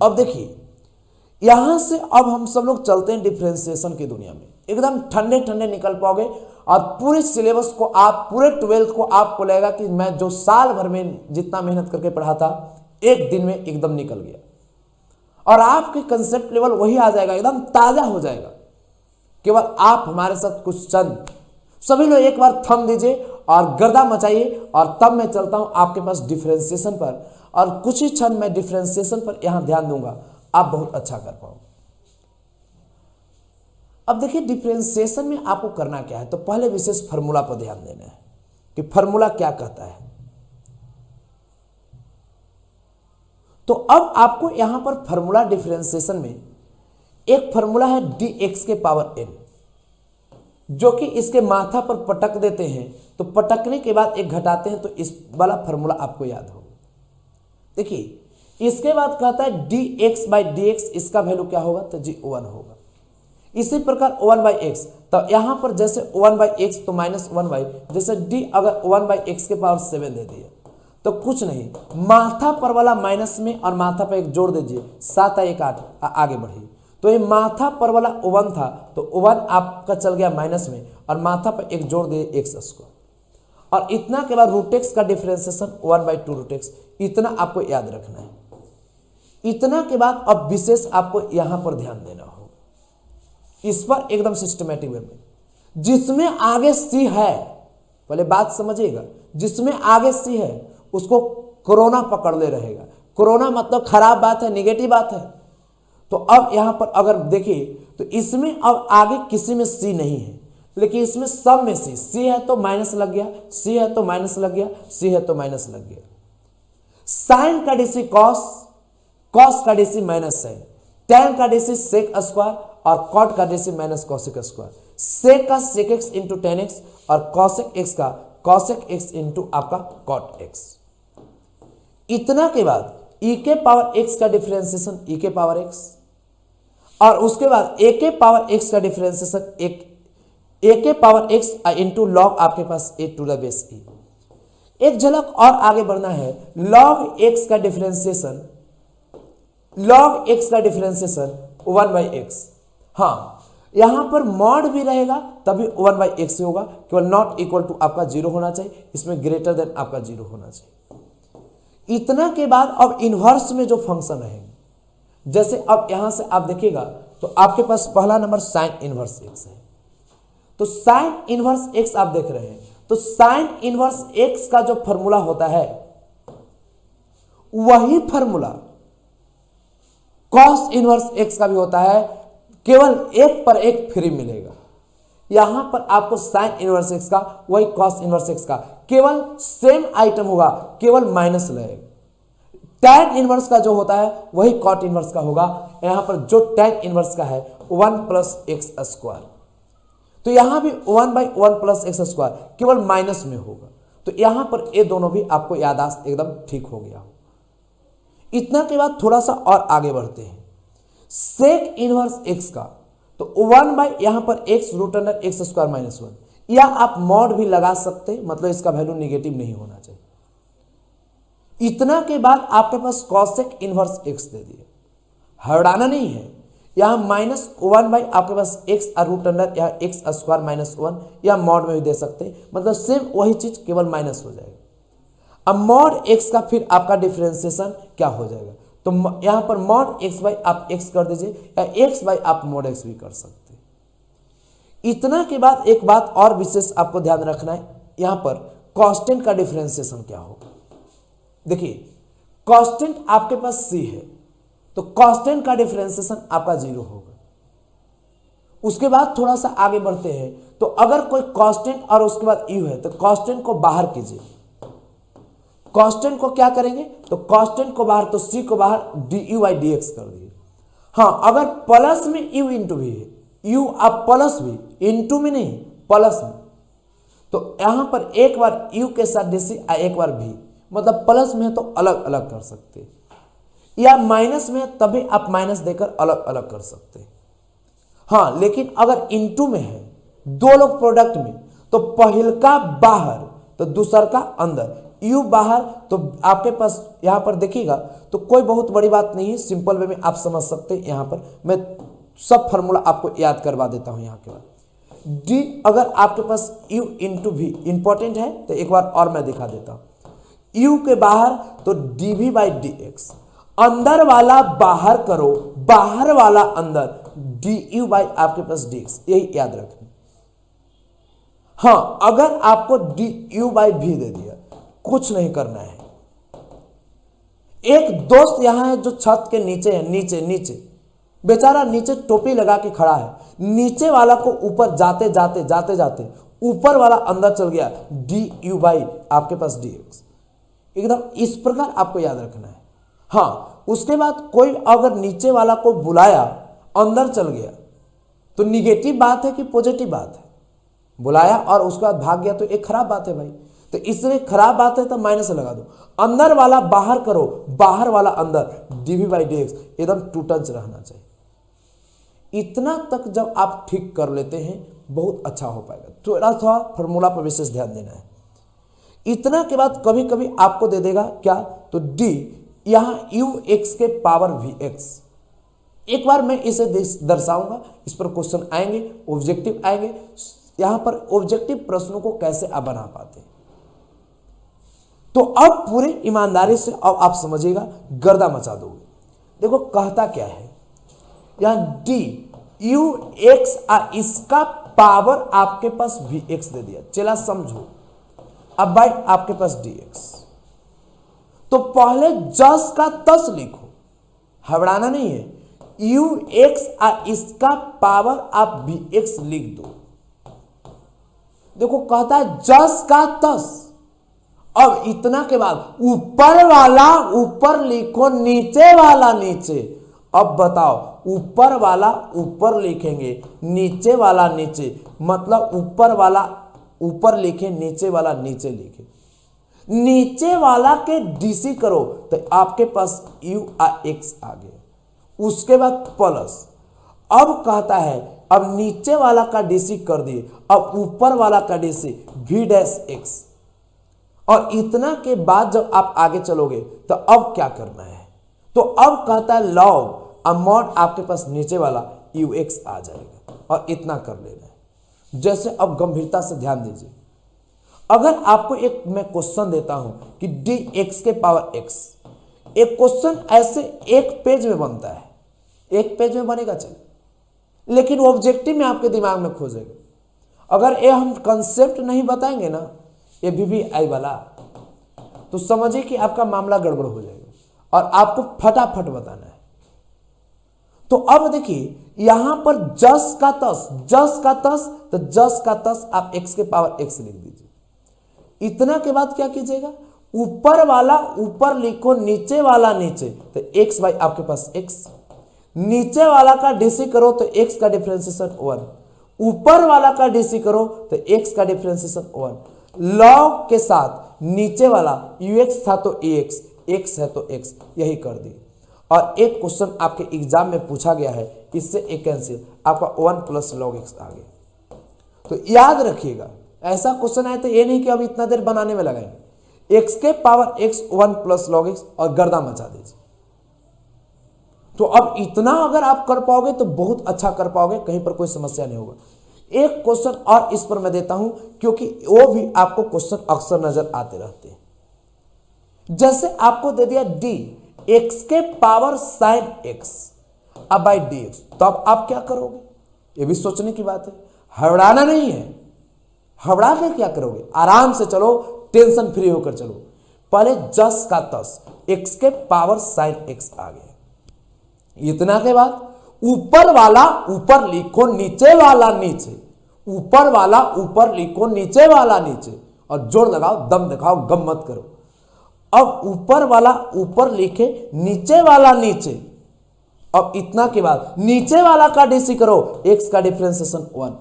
अब देखिए यहां से अब हम सब लोग चलते हैं डिफरेंशिएशन की दुनिया में, एकदम ठंडे ठंडे निकल पाओगे और पूरे सिलेबस को आप पूरे 12th को आपको लगेगा कि मैं जो साल भर में जितना मेहनत करके पढ़ा था एक दिन में एकदम निकल गया और आपके कंसेप्ट लेवल वही आ जाएगा, एकदम ताजा हो जाएगा। केवल आप हमारे साथ कुछ चंद सभी लोग एक बार थम दीजिए और गर्दा मचाइए और तब मैं चलता हूं आपके पास डिफरेंशिएशन पर, और कुछ ही क्षण मैं डिफरेंशिएशन पर यहां ध्यान दूंगा, आप बहुत अच्छा कर पाओगे। अब देखिए डिफरेंशिएशन में आपको करना क्या है, तो पहले विशेष फार्मूला पर ध्यान देना है कि फार्मूला क्या कहता है। तो अब आपको यहां पर फार्मूला डिफरेंशिएशन में एक फार्मूला है dx के पावर n, जो कि इसके माथा पर पटक देते हैं, तो पटकने के बाद एक घटाते हैं, तो इस वाला फार्मूला आपको याद होगा। देखिए इसके बाद कहता है dx बाई dx, इसका वैल्यू क्या होगा, तो जी 1 होगा। इसी प्रकार 1 बाई एक्स, तो यहां पर जैसे 1 बाई एक्स तो माइनस 1 बाई, जैसे d अगर 1 बाई एक्स के पावर 7 दे दिए तो कुछ नहीं, माथा पर वाला माइनस में और माथा पर एक जोड़ दीजिए, 7 1 8, आगे बढ़िए। तो ये माथा पर वाला 1 था, तो 1 आपका चल गया माइनस में और माथा पर एक जोड़ दिए एक्स स्क्वायर, और इतना के बाद रूट एक्स का डिफरेंशिएशन 1 बाई 2 रूट एक्स, इतना आपको याद रखना है। इतना के बाद अब विशेष आपको यहां पर ध्यान देना होगा, इस पर एकदम सिस्टमेटिक वे में। जिसमें आगे सी है, पहले बात समझिएगा, जिसमें आगे सी है उसको कोरोना पकड़ ले रहेगा। कोरोना मतलब खराब बात है, नेगेटिव बात है। तो अब यहां पर अगर देखिए तो इसमें अब आगे किसी में सी नहीं है, लेकिन इसमें सब में सी है तो माइनस लग गया, सी है तो माइनस लग गया, सी है तो माइनस लग गया। साइन का डीसी कॉस, कॉस का डीसी माइनस साइन, टैन का डीसी सेक स्क्वायर और कॉट का DC minus cosec square, sec का sec x into tan x और कॉसेक एक्स का कॉसेक एक्स इंटू आपका कॉट एक्स। इतना के बाद e के पावर x का डिफरेंशिएशन e के पावर x, और उसके बाद a के पावर x का डिफरेंशिएशन a के पावर x इंटू लॉग आपके पास a to the base e। एक झलक और आगे बढ़ना है, लॉग x का डिफरेंशिएशन, लॉग x का डिफरेंशिएशन 1 बाई एक्स। हाँ यहां पर मॉड भी रहेगा तभी 1 बाई एक्स से होगा, केवल नॉट इक्वल टू आपका 0 होना चाहिए, इसमें ग्रेटर देन आपका 0 होना चाहिए। इतना के बाद अब इनवर्स में जो फंक्शन रहेंगे, जैसे अब यहां से आप देखिएगा तो आपके पास पहला नंबर साइन इनवर्स एक्स है। तो साइन इनवर्स एक्स आप देख रहे हैं, तो साइन इनवर्स एक्स का जो फॉर्मूला होता है वही फॉर्मूला कॉस इनवर्स एक्स का भी होता है, केवल एक पर एक फ्री मिलेगा। यहां पर आपको साइन इनवर्स एक्स का वही कॉस इनवर्स एक्स का, केवल सेम आइटम होगा, केवल माइनस लगेगा। टैन इनवर्स का जो होता है वही कॉट इनवर्स का होगा। यहां पर जो टैन इनवर्स का है 1 प्लस एक्स स्क्वायर, तो यहां भी 1 बाई 1 प्लस एक्स स्क्वायर केवल माइनस में होगा। तो यहां पर ये दोनों भी आपको यादाश्त एकदम ठीक हो गया। इतना के बाद थोड़ा सा और आगे बढ़ते हैं, सेक इनवर्स एक्स का, तो 1 बाई यहां पर x root under x square minus 1, या आप मॉड भी लगा सकते, मतलब इसका वैल्यू निगेटिव नहीं होना चाहिए। इतना के बाद आपके पास कॉसेक इनवर्स एक्स दे दिए, हटाना नहीं है, यहां माइनस 1 बाई आपके पास एक्स रूट अंडर या एक्स स्क्वायर माइनस 1, या मॉड में भी दे सकते, मतलब सेम वही चीज केवल माइनस हो जाएगा। अब मॉड एक्स का फिर आपका डिफरेंशिएशन क्या हो जाएगा, तो यहां पर मॉड एक्स बाई आप एक्स कर दीजिए, या एक्स बाई आप मॉड एक्स भी कर सकते। इतना के बाद एक बात और विशेष आपको ध्यान रखना है, यहां पर कांस्टेंट का डिफरेंशिएशन क्या होगा। देखिए कांस्टेंट आपके पास c है, तो कांस्टेंट का डिफरेंशिएशन आपका 0 होगा। उसके बाद थोड़ा सा आगे बढ़ते हैं, तो अगर कोई कांस्टेंट और उसके बाद u है, तो कांस्टेंट को बाहर कीजिए। कांस्टेंट को क्या करेंगे, तो कांस्टेंट को बाहर, तो c को बाहर du बाई डी एक्स कर दिए। हाँ अगर प्लस में u इंटू भी है, u आप प्लस भी, इंटू में नहीं प्लस में, तो यहां पर एक बार u के साथ dc एक बार v, मतलब प्लस में है तो अलग अलग कर सकते हैं, या माइनस में है तभी आप माइनस देकर अलग अलग कर सकते हैं। हाँ लेकिन अगर इंटू में है, दो लोग प्रोडक्ट में, तो पहल का बाहर तो दूसर का अंदर, u बाहर, तो आपके पास यहाँ पर देखिएगा तो कोई बहुत बड़ी बात नहीं है, सिंपल वे में आप समझ सकते हैं। यहाँ पर मैं सब फॉर्मूला आपको याद करवा देता हूँ। यहाँ के बाद d अगर आपके पास u इंटू v इंपॉर्टेंट है तो एक बार और मैं दिखा देता हूँ। u के बाहर तो dv बाई dx, अंदर वाला बाहर करो, बाहर वाला अंदर, du बाई आपके पास dx, यही याद रखना। हाँ, अगर आपको du बाई v दे दिया, कुछ नहीं करना है। एक दोस्त यहां है जो छत के नीचे है, नीचे बेचारा नीचे टोपी लगा के खड़ा है, नीचे वाला को ऊपर जाते जाते ऊपर वाला अंदर चल गया, du बाई आपके पास dx, एकदम इस प्रकार आपको याद रखना है। हाँ, उसके बाद कोई अगर नीचे वाला को बुलाया, अंदर चल गया, तो निगेटिव बात है कि पॉजिटिव बात है? बुलाया और उसके बाद भाग गया तो एक खराब बात है भाई, तो इसलिए खराब बात है तो माइनस लगा दो। अंदर वाला बाहर करो, बाहर वाला अंदर, dv बाई dx एकदम टू टच रहना चाहिए। इतना तक जब आप ठीक कर लेते हैं बहुत अच्छा हो पाएगा। थोड़ा सा फॉर्मूला पर विशेष ध्यान देना है। इतना के बाद कभी कभी आपको दे देगा क्या, तो d यहां ux के पावर vx। एक बार मैं इसे दर्शाऊंगा, इस पर क्वेश्चन आएंगे, ऑब्जेक्टिव आएंगे। यहां पर ऑब्जेक्टिव प्रश्नों को कैसे आप बना पाते हैं, तो अब पूरी ईमानदारी से अब आप समझिएगा, गर्दा मचा दोगे। देखो कहता क्या है, यहां d ux इसका पावर आपके पास vx दे दिया, चला समझो। अब बाई आपके पास dx, तो पहले जस का तस लिखो, हबड़ाना नहीं है। ux इसका पावर आप vx लिख दो। देखो कहता है जस का तस। अब इतना के बाद ऊपर वाला ऊपर लिखो, नीचे वाला नीचे। अब बताओ, ऊपर वाला ऊपर लिखेंगे, नीचे वाला नीचे, मतलब ऊपर वाला ऊपर लिखे, नीचे वाला नीचे लिखे। नीचे वाला के डीसी करो तो आपके पास ux आ गया। उसके बाद प्लस, अब कहता है अब नीचे वाला का डीसी कर दिए, अब ऊपर वाला का डीसी v डैश x। और इतना के बाद जब आप आगे चलोगे तो अब क्या करना है, तो अब कहता है लॉग अमॉड आपके पास नीचे वाला ux आ जाएगा, और इतना कर लेना है। जैसे अब गंभीरता से ध्यान दीजिए, अगर आपको एक मैं क्वेश्चन देता हूं कि dx के पावर x, एक क्वेश्चन ऐसे एक पेज में बनता है, एक पेज में बनेगा चलिए, लेकिन ऑब्जेक्टिव में आपके दिमाग में खोजेगा। अगर ये हम कंसेप्ट नहीं बताएंगे ना, ये VVI वाला, तो समझिए कि आपका मामला गड़बड़ हो जाएगा और आपको फटाफट बताना है। तो अब देखिए यहां पर जस का तस, जस का तस, तो जस का तस आप x के पावर x लिख दीजिए। इतना के बाद क्या कीजिएगा, ऊपर वाला ऊपर लिखो, नीचे वाला नीचे, तो x बाई आपके पास x। नीचे वाला का डीसी करो तो x का डिफरेंशिएशन 1, ऊपर वाला का डीसी करो तो x का डिफरेंशिएशन 1। लॉग के साथ नीचे वाला ux था तो ax, x है तो x, यही कर दी। और एक क्वेश्चन आपके एग्जाम में पूछा गया है, इससे एक कैंसिल, आपका 1 प्लस लॉग x आ गया। तो याद रखिएगा, ऐसा क्वेश्चन आए तो ये नहीं कि अब इतना देर बनाने में लगाएंगे, x के power x 1 plus log x, और गर्दा मचा दीजिए। तो अब इतना अगर आप कर पाओगे तो बहुत अच्छा कर पाओगे, कहीं पर कोई समस्या नहीं होगा। एक क्वेश्चन और इस पर मैं देता हूं, क्योंकि वो भी आपको क्वेश्चन अक्सर नजर आते रहते हैं। जैसे आपको दे दिया d x के पावर साइन x अब बाई dx, तो अब आप क्या करोगे, ये भी सोचने की बात है, हबड़ाना नहीं है। हबड़ा के क्या करोगे, आराम से चलो, टेंशन फ्री होकर चलो। पहले जस का तस, x के पावर साइन x आ गया। इतना के बाद ऊपर वाला ऊपर लिखो, नीचे वाला नीचे, ऊपर वाला ऊपर लिखो, नीचे वाला नीचे, और जोर लगाओ, दम दिखाओ, गम मत करो। अब ऊपर वाला ऊपर लिखे, नीचे वाला नीचे। अब इतना के बाद नीचे वाला का डीसी करो, x का डिफरेंशिएशन 1,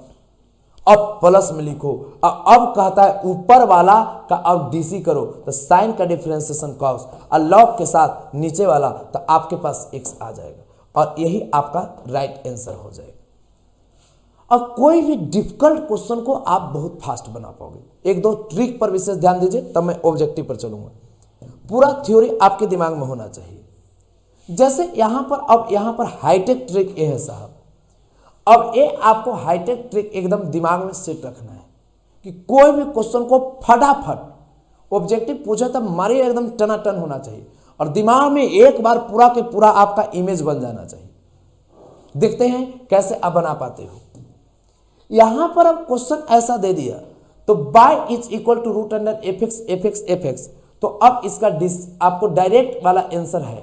अब प्लस में लिखो। अब कहता है ऊपर वाला का अब डीसी करो तो साइन का डिफरेंशिएशन कॉस, और लॉग के साथ नीचे वाला, तो आपके पास x आ जाएगा, और यही आपका राइट आंसर हो जाएगा। और कोई भी डिफिकल्ट क्वेश्चन को आप बहुत फास्ट बना पाओगे। एक दो ट्रिक पर विशेष ध्यान दीजिए, तब मैं ऑब्जेक्टिव पर चलूंगा। पूरा थ्योरी आपके दिमाग में होना चाहिए। जैसे यहां पर, अब यहां पर हाईटेक ट्रिक ये है साहब। अब ये आपको हाईटेक ट्रिक एकदम दिमाग में सेट रखना है कि कोई भी क्वेश्चन को फटाफट ऑब्जेक्टिव पूछे तब मारिए, एकदम टनाटन होना चाहिए और दिमाग में एक बार पूरा के पूरा आपका इमेज बन जाना चाहिए। देखते हैं कैसे आप बना पाते हो। यहां पर अब क्वेश्चन ऐसा दे दिया तो y is equal to root under f x f x f x. तो अब इसका आपको डायरेक्ट वाला आंसर है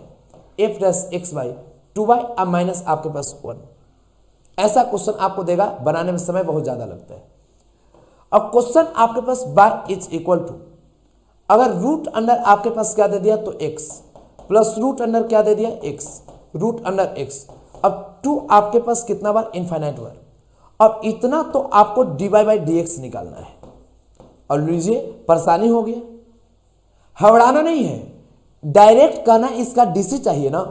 F dash x Y 2y अब माइनस आपके पास 1। ऐसा क्वेश्चन आपको देगा, बनाने में समय बहुत ज्यादा लगता है। अब क्वेश्चन आपके पास y इज इक्वल टू, अगर रूट अंडर आपके पास क्या दे दिया तो x प्लस रूट अंडर क्या दे दिया x, रूट अंडर x। अब 2 आपके पास कितना बार, इनफाइनाइट बार। अब इतना तो आपको dy बाई dx निकालना है। और लीजिए परेशानी हो गया, हवड़ाना नहीं है, डायरेक्ट कहना इसका डीसी चाहिए ना,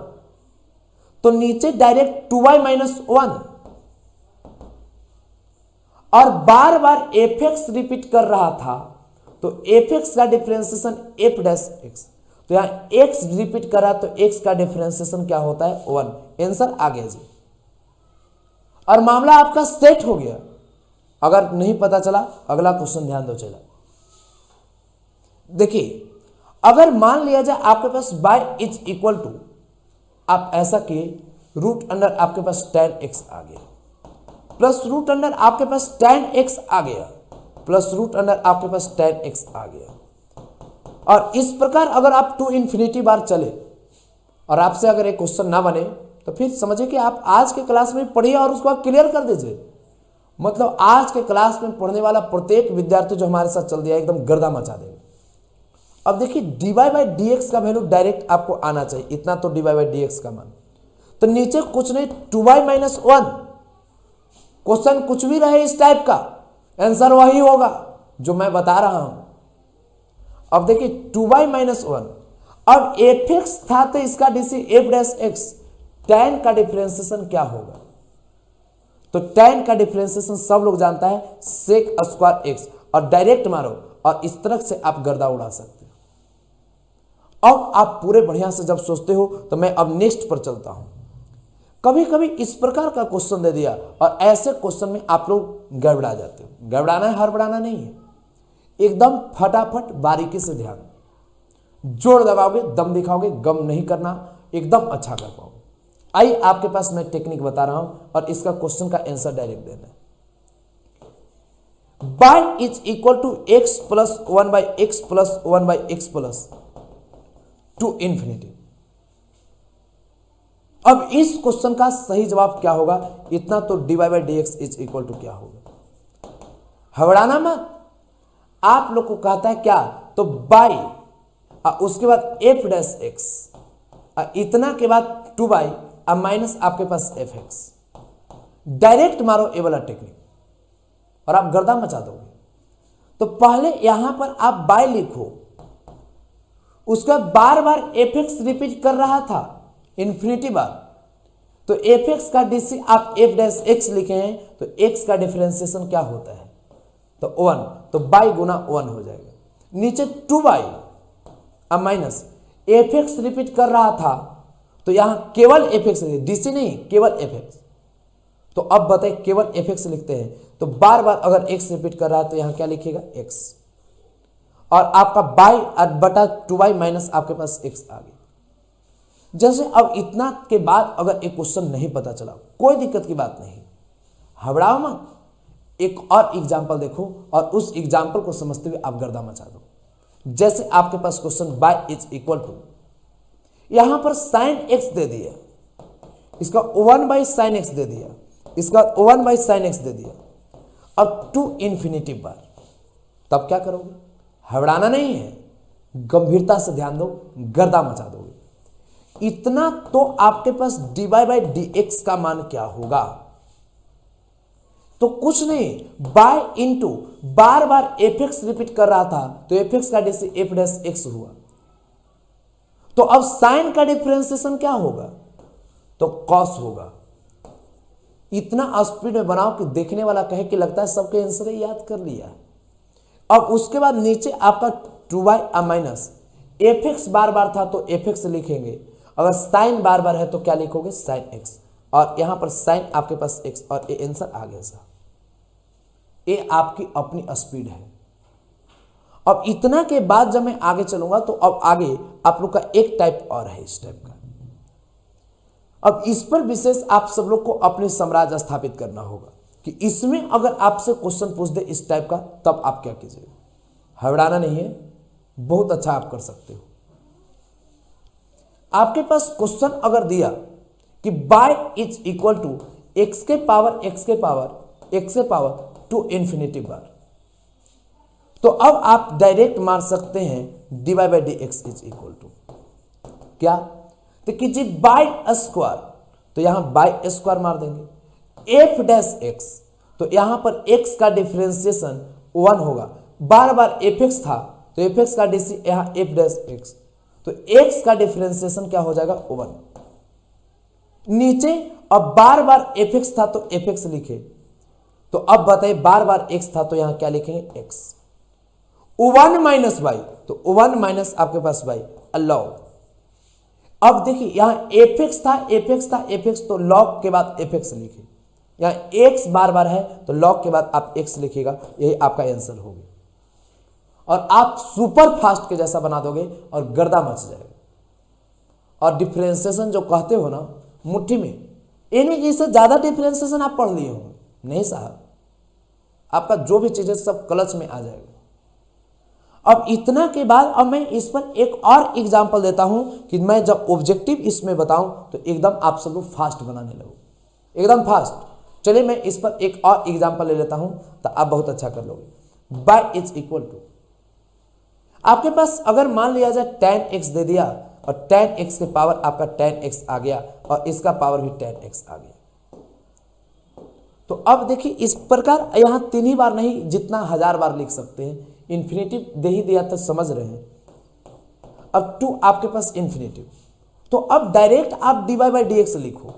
तो नीचे डायरेक्ट 2y माइनस 1 और बार बार एफ एक्स रिपीट कर रहा था तो एफ एक्स का डिफरेंशिएशन एफ डैश एक्स। तो यहां एक्स रिपीट कर रहा तो एक्स का डिफरेंशिएशन क्या होता है 1। आंसर आ गया जी और मामला आपका सेट हो गया। अगर नहीं पता चला अगला क्वेश्चन ध्यान दो। चला देखिए, अगर मान लिया जाए आपके पास y इज इक्वल टू, आप ऐसा किए रूट अंडर आपके पास tan x आ गया प्लस रूट अंडर आपके पास tan x आ गया प्लस रूट अंडर आपके पास tan x आ गया। और इस प्रकार अगर आप टू इन्फिनिटी बार चले और आपसे अगर एक क्वेश्चन ना बने तो फिर समझिए कि आप आज के क्लास में पढ़िए और उसको आप क्लियर कर दीजिए। मतलब आज के क्लास में पढ़ने वाला प्रत्येक विद्यार्थी जो हमारे साथ चल दिया एकदम गर्दा मचा देगा। अब देखिए dy बाई dx का वैल्यू डायरेक्ट आपको आना चाहिए, इतना तो dy बाई dx का मान। तो नीचे कुछ नहीं 2y माइनस 1, क्वेश्चन कुछ भी रहे इस टाइप का आंसर वही होगा जो मैं बता रहा हूं। अब देखिए 2y माइनस 1, अब एफ एक्स था तो इसका DC F dash x, tan का डिफरेंशिएशन क्या होगा? तो tan का डिफरेंशिएशन सब लोग जानता है सेक स्क्वायर एक्स, और डायरेक्ट मारो और इस तरह से आप गर्दा उड़ा सकते हो। अब आप पूरे बढ़िया से जब सोचते हो तो मैं अब नेक्स्ट पर चलता हूं। कभी कभी इस प्रकार का क्वेश्चन दे दिया और ऐसे क्वेश्चन में आप लोग गड़बड़ा जाते हो। गड़बड़ाना है, हड़बड़ाना नहीं है, एकदम फटाफट बारीकी से ध्यान, जोर दबाओगे, दम दिखाओगे, गम नहीं करना, एकदम अच्छा कर पाओगे। आइए आपके पास मैं टेक्निक बता रहा हूं और इसका क्वेश्चन का आंसर डायरेक्ट देना है। y is equal to x plus 1 by x plus 1 by x plus to infinity. अब इस क्वेश्चन का सही जवाब क्या होगा? इतना तो dy बाई dx इज इक्वल टू क्या होगा? हवड़ाना मत। आप लोग को कहता है क्या? तो बाई उसके बाद एफ डैश एक्स, इतना के बाद 2y अब माइनस आपके पास एफ एक्स। डायरेक्ट मारो ए वाला टेक्निक और आप गर्दा मचा दोगे। तो पहले यहां पर आप बाय लिखो, उसका बार बार एफ एक्स रिपीट कर रहा था इंफिनिटी बार, तो एफ एक्स का डीसी आप एफ डैश एक्स लिखे हैं तो एक्स का डिफरेंशिएशन क्या होता है? तो 1, तो बाई गुना 1 हो जाएगा। नीचे 2y अब माइनस एफ एक्स रिपीट कर रहा था तो यहां केवल एफ एक्स, डीसी नहीं, केवल एफ एक्स। तो अब बताइए केवल एफ एक्स लिखते हैं तो बार बार अगर एक्स रिपीट कर रहा है तो यहां क्या लिखेगा? एक्स, और आपका बाई बटा 2y माइनस आपके पास एक्स आ गया। जैसे अब इतना के बाद अगर एक क्वेश्चन नहीं पता चला, कोई दिक्कत की बात नहीं, हबड़ाओ मत। एक और एग्जाम्पल देखो और उस एग्जाम्पल को समझते हुए आप गर्दा मचा दो। जैसे आपके पास question y is equal to, यहां पर साइन एक्स दे दिया, इसका 1 बाई साइन एक्स दे दिया, इसका 1 बाई साइन एक्स दे दिया, अब टू इन्फिनिटी बार। तब क्या करोगे? हवड़ाना नहीं है, गंभीरता से ध्यान दो, गर्दा मचा दोगे। इतना तो आपके पास dy बाई dx का मान क्या होगा? तो कुछ नहीं, बाय इंटू बार बार एफ एक्स रिपीट कर रहा था तो एफ एक्स का डीसी एफ डैश एक्स हुआ। तो अब साइन का डिफरेंशिएशन क्या होगा? तो कॉस होगा। इतना स्पीड में बनाओ कि देखने वाला कहे कि लगता है सबके आंसर याद कर लिया। अब उसके बाद नीचे आपका 2y माइनस एफ एक्स बार बार था तो एफ एक्स लिखेंगे, अगर साइन बार बार है तो क्या लिखोगे साइन एक्स, और यहां पर साइन आपके पास एक्स, और ये आंसर आ गया सर। ये आपकी अपनी स्पीड है। अब इतना के बाद जब मैं आगे चलूंगा तो अब आगे आप लोग का एक टाइप और है इस टाइप का। अब इस पर विशेष आप सब लोग को अपने साम्राज्य स्थापित करना होगा कि इसमें अगर आपसे क्वेश्चन पूछ दे इस टाइप का तब आप क्या कीजिएगा। हड़बड़ाना नहीं है, बहुत अच्छा आप कर सकते हो। आपके पास क्वेश्चन अगर दिया कि y is equal to x के पावर टू इंफिनिटी बार, तो अब आप डायरेक्ट मार सकते हैं dy by D x is equal to क्या, तो कीजिए बाई स्क्वायर, तो यहां बाई स्क्वायर मार देंगे, एफ डैश एक्स, तो यहां पर x का डिफरेंशिएशन 1 होगा, बार बार एफ एक्स था तो एफ एक्स का डीसी यहां एफ डैश एक्स, तो x का डिफरेंशिएशन क्या हो जाएगा 1 नीचे। अब बार बार एफ एक्स था तो एफ एक्स लिखे, तो अब बताइए बार बार x था तो यहां क्या लिखेंगे x, 1 माइनस वाई, तो 1 माइनस आपके पास वाई अलाउ। अब देखिए यहां एफ एक्स था एफ एक्स, तो लॉग के बाद एफ एक्स लिखे, यहां x बार बार है तो लॉग के बाद आप x लिखेगा, यही आपका आंसर होगा। और आप सुपर फास्ट के जैसा बना दोगे और गर्दा मच जाएगा। और डिफरेंशिएशन जो कहते हो ना मुट्ठी में, यानी कि इससे ज्यादा डिफरेंशिएशन आप पढ़ लिए होंगे, नहीं साहब, आपका जो भी चीजें सब क्लच में आ जाएगा। अब इतना के बाद अब मैं इस पर एक और एग्जांपल देता हूं कि मैं जब ऑब्जेक्टिव इसमें बताऊं तो एकदम आप सब लोग फास्ट बनाने लगो, एकदम फास्ट। चलिए मैं इस पर एक और एग्जांपल ले लेता हूं तो आप बहुत अच्छा कर लोगे। बाय इज इक्वल टू, आपके पास अगर मान लिया जाए tan x दे दिया और tan x के पावर आपका tan x आ गया और इसका पावर भी tan x आ गया, तो अब देखिए इस प्रकार यहां 3 ही बार नहीं जितना 1000 बार लिख सकते हैं। इन्फिनेटिव दे ही दिया तो समझ रहे हैं। अब 2 आपके पास इन्फिनेटिव, तो अब डायरेक्ट आप dy बाई डी एक्स लिखो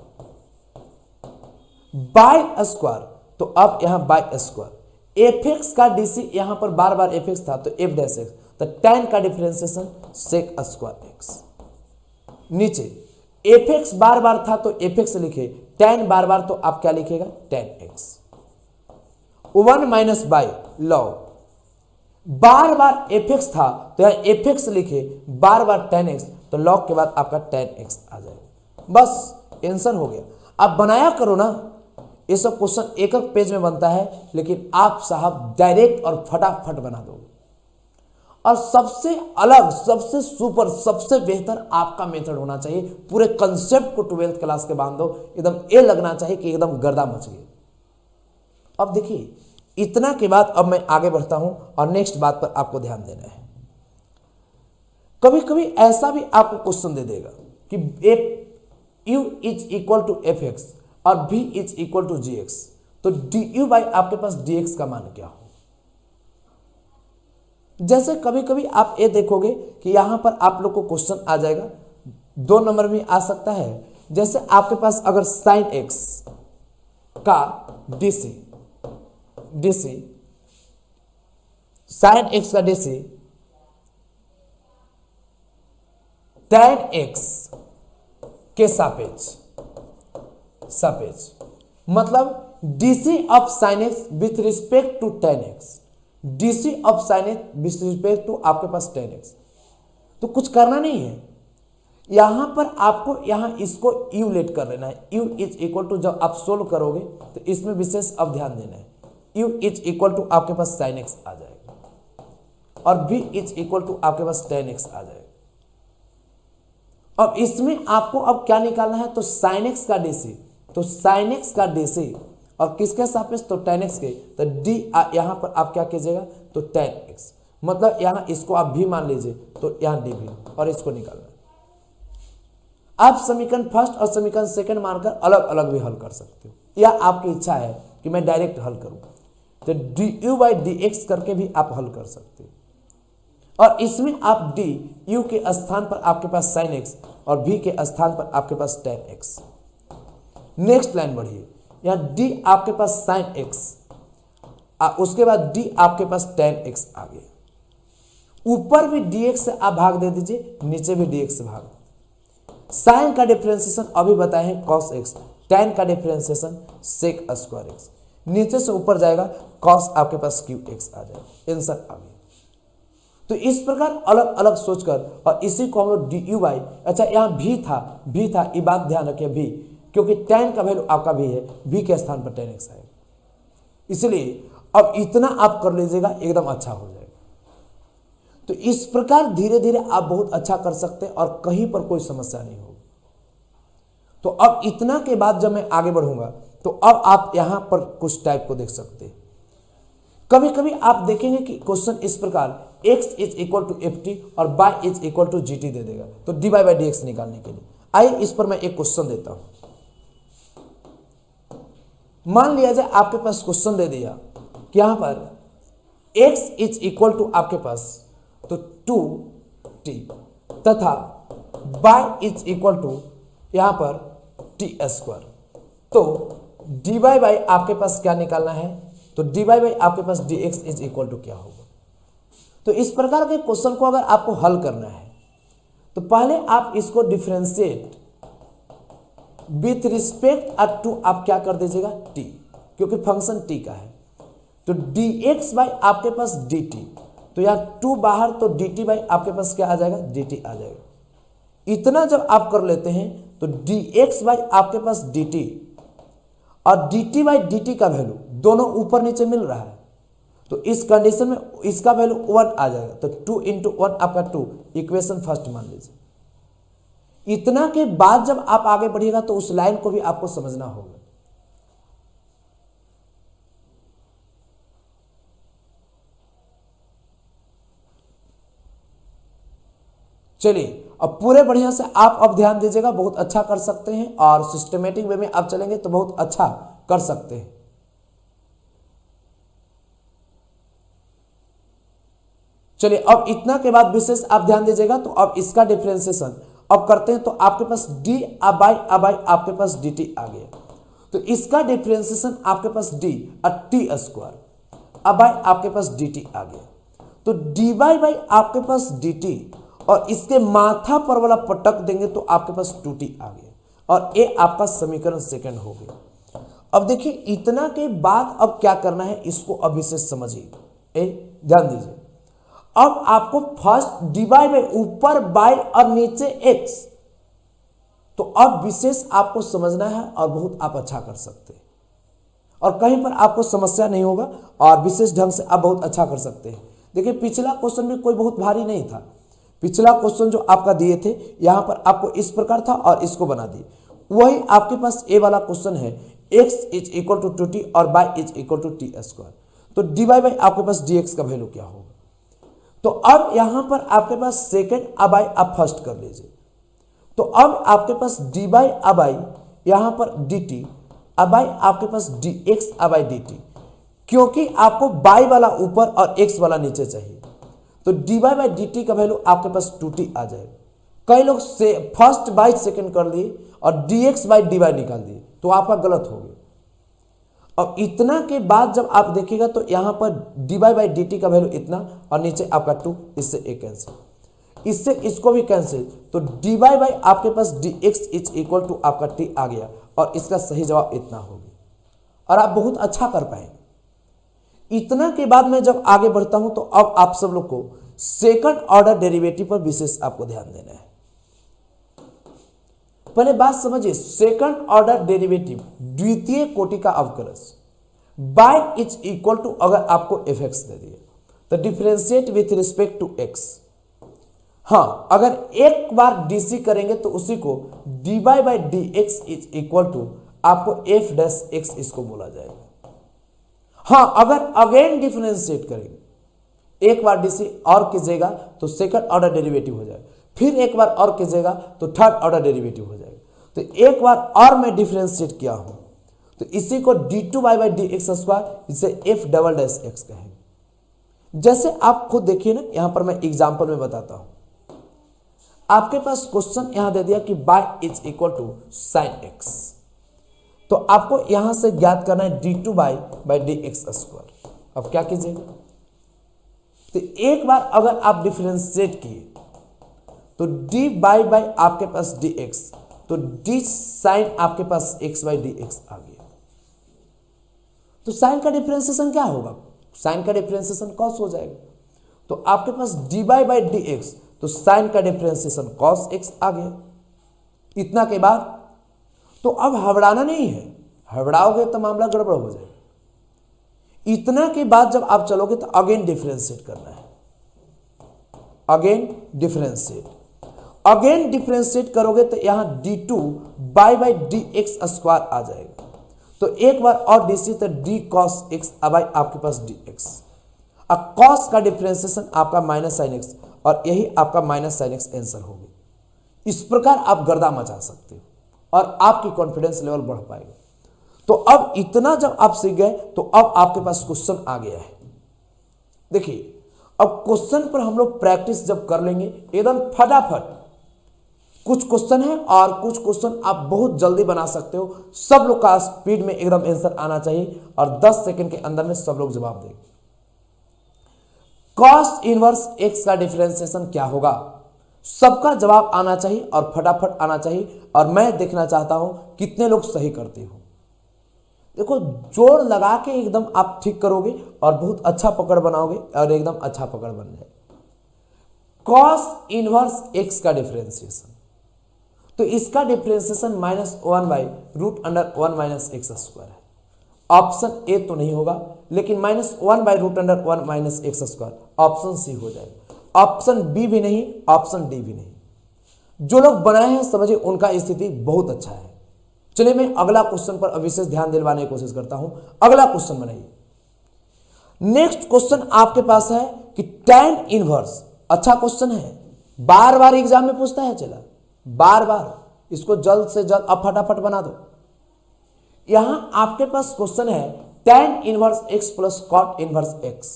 बाय स्क्वायर, तो अब यहां बाय स्क्वायर एफ एक्स का डीसी, यहां पर बार बार एफ एक्स था तो एफ डैश एक्स, तो tan का डिफरेंशिएशन सेक स्क्वायर एक्स, नीचे एफ एक्स बार बार था तो एफ एक्स लिखे, tan बार बार तो आप क्या लिखेगा tan x, 1 minus by log, bar bar F x था तो यहां एफ एक्स लिखे, बार बार tan x, तो लॉग के बाद आपका tan x आ जाएगा। बस आंसर हो गया। आप बनाया करो ना, ये सब क्वेश्चन एक एक पेज में बनता है, लेकिन आप साहब डायरेक्ट और फटाफट बना दोगे। और सबसे अलग, सबसे सुपर, सबसे बेहतर आपका मेथड होना चाहिए। पूरे कंसेप्ट को 12th क्लास के बांध दो, एकदम ये लगना चाहिए कि एकदम गर्दा मच गया। अब देखिए इतना के बाद अब मैं आगे बढ़ता हूं और नेक्स्ट बात पर आपको ध्यान देना है। कभी कभी ऐसा भी आपको क्वेश्चन दे देगा कि f u is equal to f x और v is equal to g x, तो डी यू बाई आपके पास डी एक्स का मान क्या हो। जैसे कभी कभी आप ये देखोगे कि यहां पर आप लोग को क्वेश्चन आ जाएगा, 2 नंबर में आ सकता है। जैसे आपके पास अगर साइन एक्स का डीसी साइन एक्स का डीसी tan x के सापेक्ष मतलब DC of sine x with respect to tan x, DC of sine x with respect to आपके पास tan x। तो कुछ करना नहीं है, यहां पर आपको यहां इसको u लेट कर लेना है। u इज इक्वल टू, जब आप सोल्व करोगे तो इसमें विशेष अब ध्यान देना है, u इज इक्वल टू आपके पास साइन एक्स आ जाएगा और v इज इक्वल टू आपके पास tan x आ जाएगा। अब इसमें आपको अब क्या निकालना है, तो साइन एक्स का डीसी, तो साइन एक्स का डीसी और किसके सापेक्ष, तो tan x के, तो d यहां पर आप क्या कीजिएगा, तो tan x, मतलब यहां इसको आप भी मान लीजिए तो यहां डी भी, और इसको निकालना। आप समीकरण फर्स्ट और समीकरण सेकंड मानकर अलग अलग भी हल कर सकते हो, या आपकी इच्छा है कि मैं डायरेक्ट हल करूं तो d u by D x करके भी आप हल कर सकते हो। और इसमें आप डी यू के स्थान पर आपके पास साइन एक्स और भी के स्थान पर आपके पास tan x। नेक्स्ट लाइन बढ़िए, यहाँ डी आपके पास साइन एक्स, उसके बाद डी आपके पास टेन एक्स आ गया। ऊपर भी dx से आप भाग दे दीजिए, नीचे भी dx से भाग। साइन का डिफरेंशिएशन अभी बताए हैं cos x, tan का डिफरेंशिएशन sec स्क्वायर x, नीचे से ऊपर जाएगा cos आपके पास क्यू x आ जाएगा। आंसर आ गया। तो इस प्रकार अलग अलग सोचकर और इसी को हम लोग डी यू बाई, अच्छा यहाँ भी था ये बात ध्यान रखिए भी, क्योंकि tan का वैल्यू आपका भी है, भी के स्थान पर tan x आएगा, इसलिए अब इतना आप कर लीजिएगा एकदम अच्छा हो जाएगा। तो इस प्रकार धीरे धीरे आप बहुत अच्छा कर सकते हैं और कहीं पर कोई समस्या नहीं होगी। तो अब इतना के बाद जब मैं आगे बढ़ूंगा तो अब आप यहां पर कुछ टाइप को देख सकते हैं। कभी कभी आप देखेंगे कि क्वेश्चन इस प्रकार x is equal to F T और y is equal to G T दे देगा, तो D Y by D X निकालने के लिए आइए इस पर मैं एक क्वेश्चन देता हूं। मान लिया जाए आपके पास क्वेश्चन दे दिया कि यहां पर x इज इक्वल टू आपके पास तो 2t तथा y इज इक्वल टू यहां पर टी स्क्वायर, तो डी वाई बाई आपके पास क्या निकालना है, तो डी वाई बाई आपके पास D x is equal to क्या होगा। तो इस प्रकार के क्वेश्चन को अगर आपको हल करना है तो पहले आप इसको डिफरेंशिएट विथ रिस्पेक्ट टू आप क्या कर दीजिएगा t, क्योंकि फंक्शन t का है, तो dx बाई आपके पास dt, तो यहाँ 2 बाहर तो dt बाई आपके पास क्या आ जाएगा dt आ जाएगा। इतना जब आप कर लेते हैं तो dx बाई आपके पास dt और dt बाई dt का वैल्यू दोनों ऊपर नीचे मिल रहा है, तो इस कंडीशन में इसका वैल्यू 1 आ जाएगा, तो 2 इंटू 1 आपका 2, इक्वेशन फर्स्ट मान लीजिए। इतना के बाद जब आप आगे बढ़िएगा तो उस लाइन को भी आपको समझना होगा। चलिए अब पूरे बढ़िया से आप अब ध्यान दीजिएगा, बहुत अच्छा कर सकते हैं और सिस्टमेटिक वे में आप चलेंगे तो बहुत अच्छा कर सकते हैं। चलिए अब इतना के बाद विशेष आप ध्यान दीजिएगा, तो अब इसका डिफरेंशिएशन अब करते हैं, तो आपके पास d बाई आपके पास dt आ गया, तो इसका डिफरेंशिएशन आपके पास d और टी स्क्वायर बाई आपके पास dt आ गया, तो dy बाई आपके पास dt और इसके माथा पर वाला पटक देंगे तो आपके पास 2t आ गया और ये आपका समीकरण सेकंड हो गया। अब देखिए इतना के बाद अब क्या करना है इसको अब विशेष समझिए, ध्यान दीजिए। अब आपको फर्स्ट डिवाइड बाई ऊपर बाय और नीचे x, तो अब विशेष आपको समझना है और बहुत आप अच्छा कर सकते हैं और कहीं पर आपको समस्या नहीं होगा और विशेष ढंग से आप बहुत अच्छा कर सकते हैं। देखिए पिछला क्वेश्चन भी कोई बहुत भारी नहीं था, पिछला क्वेश्चन जो आपका दिए थे यहां पर आपको इस प्रकार था और इसको बना दिए, वही आपके पास ए वाला क्वेश्चन है x is equal to 2t और y is equal to t square, तो डी वाई बाई आपके पास dx का वैल्यू क्या होगा। तो अब यहां पर आपके पास सेकेंड अबाई आप फर्स्ट कर लीजिए, तो अब आपके पास डी बाई अबाई यहां पर dt अबाई आपके पास dx अबाई dt, क्योंकि आपको बाई वाला ऊपर और x वाला नीचे चाहिए, तो D Y by d t का वैल्यू आपके पास 2t आ जाएगा। कई लोग से फर्स्ट बाई सेकेंड कर लिए और dx बाई डी वाई निकाल दिए, तो आपका गलत हो गया। अब इतना के बाद जब आप देखिएगा तो यहां पर d Y by d t का वैल्यू इतना और नीचे आपका 2, इससे एक कैंसिल, इससे इसको भी कैंसिल, तो डी वाई बाई आपके पास D x is equal to आपका टी आ गया और इसका सही जवाब इतना हो गया और आप बहुत अच्छा कर पाएंगे। इतना के बाद मैं जब आगे बढ़ता हूं तो अब आप सब लोग को सेकंड ऑर्डर डेरिवेटिव पर विशेष आपको ध्यान देना है। पहले बात समझिए, सेकंड ऑर्डर डेरिवेटिव द्वितीय कोटि का अवकलज बाय इज इक्वल टू अगर आपको एफ एक्स दे दिए तो differentiate with respect to x. हाँ, अगर एक बार डीसी करेंगे तो उसी को d Y by D x is equal to आपको एफ डैश एक्स इसको बोला जाएगा। हाँ, अगर अगेन डिफरेंशिएट करेंगे, एक बार डीसी और कीजिएगा तो सेकंड ऑर्डर डेरिवेटिव हो जाएगा, फिर एक बार और कीजिएगा तो थर्ड ऑर्डर डेरिवेटिव हो जाएगा। तो एक बार और मैं डिफरेंशिएट किया हूं तो इसी को d two y by D x square, इसे एफ डबल डैश एक्स कहेंगे। जैसे आप खुद देखिए ना, यहां पर मैं एग्जांपल में बताता हूं। आपके पास क्वेश्चन यहां दे दिया कि by is equal to sine x, तो आपको यहां से ज्ञात करना है d2 by D x square. अब क्या कीजिएगा, तो एक बार अगर आप डिफरेंशिएट किए तो d बाई आपके पास dx, तो d साइन आपके पास x बाई डी एक्स आ गया। तो साइन का डिफरेंशिएशन क्या होगा, साइन का डिफरेंशिएशन कॉस हो जाएगा। तो आपके पास dy बाई डी एक्स, तो साइन का डिफरेंशिएशन कॉस x आ गया। इतना के बाद तो अब हबड़ाना नहीं है, हबड़ाओगे तो मामला गड़बड़ हो जाएगा। इतना के बाद जब आप चलोगे तो अगेन डिफरेंशिएट करना है, अगेन डिफरेंशिएट करोगे तो यहां d2 by D x square आ जाएगा। तो एक बार और dc तो d cos x बाई आपके पास dx। अब cos का डिफरेंशिएशन आपका माइनस साइन x, और यही आपका माइनस साइन x आंसर होगी। इस प्रकार आप गर्दा मचा सकते हो और आपकी कॉन्फिडेंस लेवल बढ़ पाएगा। तो अब इतना जब आप सीख गए तो अब आपके पास क्वेश्चन आ गया है। देखिए अब क्वेश्चन पर हम लोग प्रैक्टिस जब कर लेंगे एकदम फटाफट, कुछ क्वेश्चन है और कुछ क्वेश्चन आप बहुत जल्दी बना सकते हो। सब लोग का स्पीड में एकदम आंसर आना चाहिए और 10 सेकंड के अंदर में सब लोग जवाब देंगे। कॉस इनवर्स एक्स का डिफरेंशिएशन क्या होगा, सबका जवाब आना चाहिए और फटाफट आना चाहिए। और मैं देखना चाहता हूं कितने लोग सही करते हो। देखो जोर लगा के एकदम आप ठीक करोगे और बहुत अच्छा पकड़ बनाओगे और एकदम अच्छा पकड़ बन जाए। कॉस इनवर्स एक्स का डिफरेंशिएशन, तो इसका differentiation -1 by root under 1 minus x square है। ऑप्शन ए तो नहीं होगा, लेकिन -1 by root under 1 minus x square option C हो जाएगा। ऑप्शन बी भी नहीं, ऑप्शन डी भी नहीं। जो लोग बनाए हैं समझिए उनका स्थिति बहुत अच्छा है। चलिए मैं अगला क्वेश्चन पर विशेष ध्यान दिलवाने की कोशिश करता हूं। अगला क्वेश्चन बनाइए। नेक्स्ट क्वेश्चन आपके पास है कि tan इनवर्स, अच्छा क्वेश्चन है, बार बार एग्जाम में पूछता है, चला बार बार, इसको जल्द से जल्द अब फटाफट बना दो। यहां आपके पास क्वेश्चन है tan inverse x plus cot inverse x।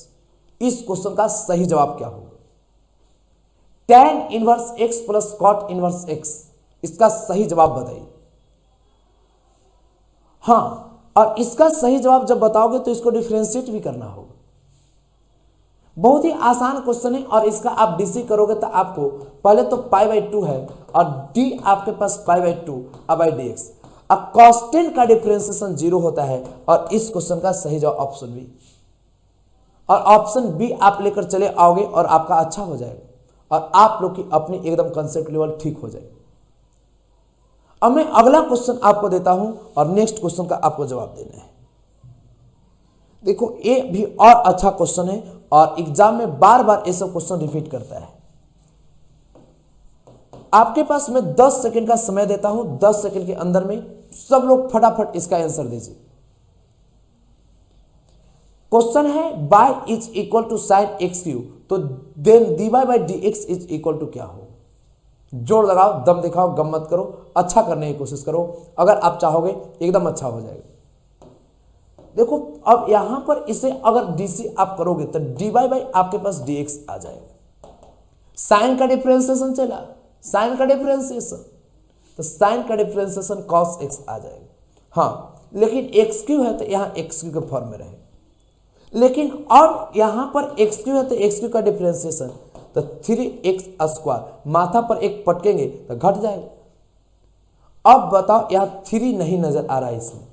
इस क्वेश्चन का सही जवाब क्या होगा, tan inverse x plus cot inverse x, इसका सही जवाब बताइए। हाँ, और इसका सही जवाब जब बताओगे तो इसको डिफरेंशिएट भी करना होगा। बहुत ही आसान क्वेश्चन है और इसका आप डीसी करोगे तो आपको पहले तो पाई बाई 2 है और डी आपके पास pi by 2 by D X. अब कांस्टेंट का डिफरेंशिएशन 0 होता है और इस क्वेश्चन का सही जवाब ऑप्शन बी, और ऑप्शन बी आप लेकर चले आओगे और आपका अच्छा हो जाएगा और आप लोग की अपनी एकदम कंसेप्ट लेवल ठीक हो जाएगी। अब मैं अगला क्वेश्चन आपको देता हूं और नेक्स्ट क्वेश्चन का आपको जवाब देना है। देखो ये भी और अच्छा क्वेश्चन है और एग्जाम में बार बार ये सब क्वेश्चन रिपीट करता है। आपके पास मैं 10 सेकंड का समय देता हूं, 10 सेकंड के अंदर में सब लोग फटाफट इसका आंसर दीजिए। क्वेश्चन है y is equal to sine X Q, तो then D by D x is equal to क्या हो। जोर लगाओ, दम दिखाओ, गम मत करो, अच्छा करने की कोशिश करो। अगर आप चाहोगे एकदम अच्छा हो जाएगा। देखो अब यहां पर इसे अगर डीसी आप करोगे तो डी बाई आपके पास डीएक्स आ जाएगा। साइन का डिफरेंशिएशन चला, साइन का डिफरेंशिएशन, तो साइन का डिफरेंशिएशन कॉस एक्स आ जाएगा। हाँ, लेकिन एक्स क्यू है तो यहां एक्स क्यू के फॉर्म में रहे, लेकिन अब यहां पर एक्स क्यू है तो एक्स क्यू का डिफरेंशिएशन तो 3x स्क्वायर, माथा पर एक पटकेंगे तो घट जाएगा। अब बताओ यहां 3 नहीं नजर आ रहा है, इसमें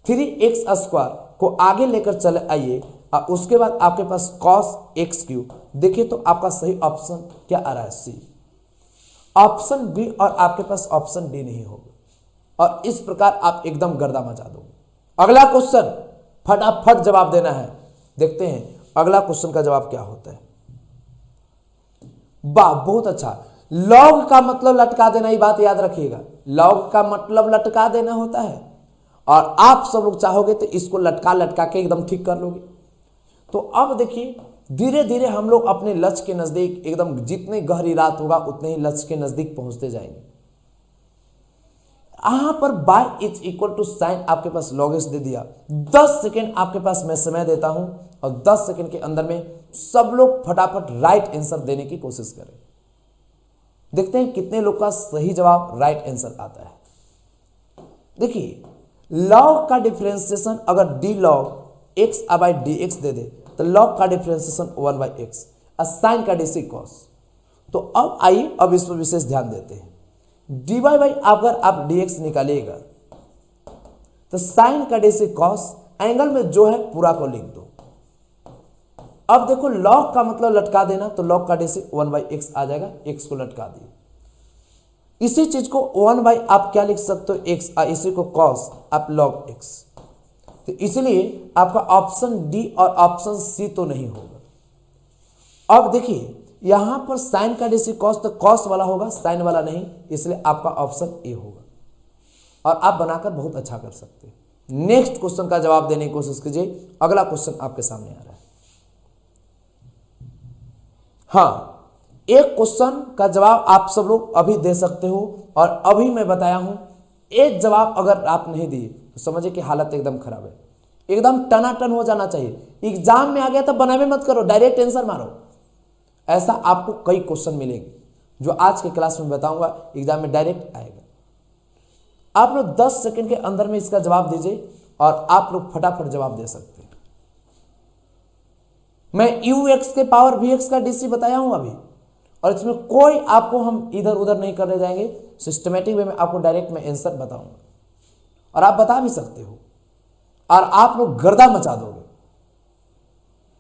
3x स्क्वायर को आगे लेकर चले आइए और उसके बाद आपके पास cos x क्यू। देखिए तो आपका सही ऑप्शन क्या आ रहा है, सी। ऑप्शन बी और आपके पास ऑप्शन डी नहीं होगा और इस प्रकार आप एकदम गर्दा मचा दोगे। अगला क्वेश्चन फटाफट जवाब देना है। देखते हैं अगला क्वेश्चन का जवाब क्या होता है। वाह, बहुत अच्छा। लॉग का मतलब लटका देना, ये बात याद रखिएगा। लॉग का मतलब लटका देना होता है और आप सब लोग चाहोगे तो इसको लटका लटका के एकदम ठीक कर लोगे। तो अब देखिए धीरे धीरे हम लोग अपने लक्ष्य के नजदीक, एकदम जितनी गहरी रात होगा उतने ही लक्ष्य के नजदीक पहुंचते जाएंगे। यहां पर by is equal to sine आपके पास लॉग एक्स दे दिया। 10 सेकेंड आपके पास मैं समय देता हूं और 10 सेकेंड के अंदर में सब लोग फटाफट राइट आंसर देने की कोशिश करें। देखते हैं कितने लोग का सही जवाब राइट आंसर आता है। देखिए लॉग का डिफरेंशिएशन अगर D log X by D X दे दे तो लॉग का डिफरेंशिएशन 1 बाई एक्स, साइन का डी सी कॉस। तो अब आइए अब इस पर विशेष ध्यान देते हैं। डी वाई बाई अगर आप डी एक्स निकालिएगा तो साइन का डी सी कॉस, एंगल में जो है पूरा को लिख दो। अब देखो लॉग का मतलब लटका देना, तो लॉग का डी सी 1 बाई एक्स आ जाएगा, एक्स को लटका दिए। इसी चीज को 1 बाई आप क्या लिख सकते हो एक्स, इसी को कॉस आप लॉग एक्स। तो इसलिए आपका ऑप्शन डी और ऑप्शन सी तो नहीं होगा। अब देखिए यहां पर साइन का डी सी कॉस, तो कॉस वाला होगा साइन वाला नहीं, इसलिए आपका ऑप्शन ए होगा और आप बनाकर बहुत अच्छा कर सकते हैं। नेक्स्ट क्वेश्चन का जवाब देने की कोशिश कीजिए। अगला क्वेश्चन आपके सामने आ रहा है। हाँ, एक क्वेश्चन का जवाब आप सब लोग अभी दे सकते हो और अभी मैं बताया हूं, एक जवाब अगर आप नहीं दिए तो समझिए कि हालत एकदम खराब है, एकदम टनाटन हो जाना चाहिए। एग्जाम में आ गया तो बनावे मत करो, डायरेक्ट आंसर मारो। ऐसा आपको कई क्वेश्चन मिलेंगे जो आज के क्लास में बताऊंगा, एग्जाम में डायरेक्ट आएगा। आप लोग 10 सेकंड के अंदर में इसका जवाब दीजिए और आप लोग फटाफट जवाब दे सकते हैं। मैं यू एक्स के पावर वी एक्स का डीसी बताया हूं अभी, और इसमें कोई आपको हम इधर उधर नहीं करने जाएंगे, सिस्टमेटिक वे में आपको डायरेक्ट मैं आंसर बताऊंगा और आप बता भी सकते हो और आप लोग गर्दा मचा दोगे।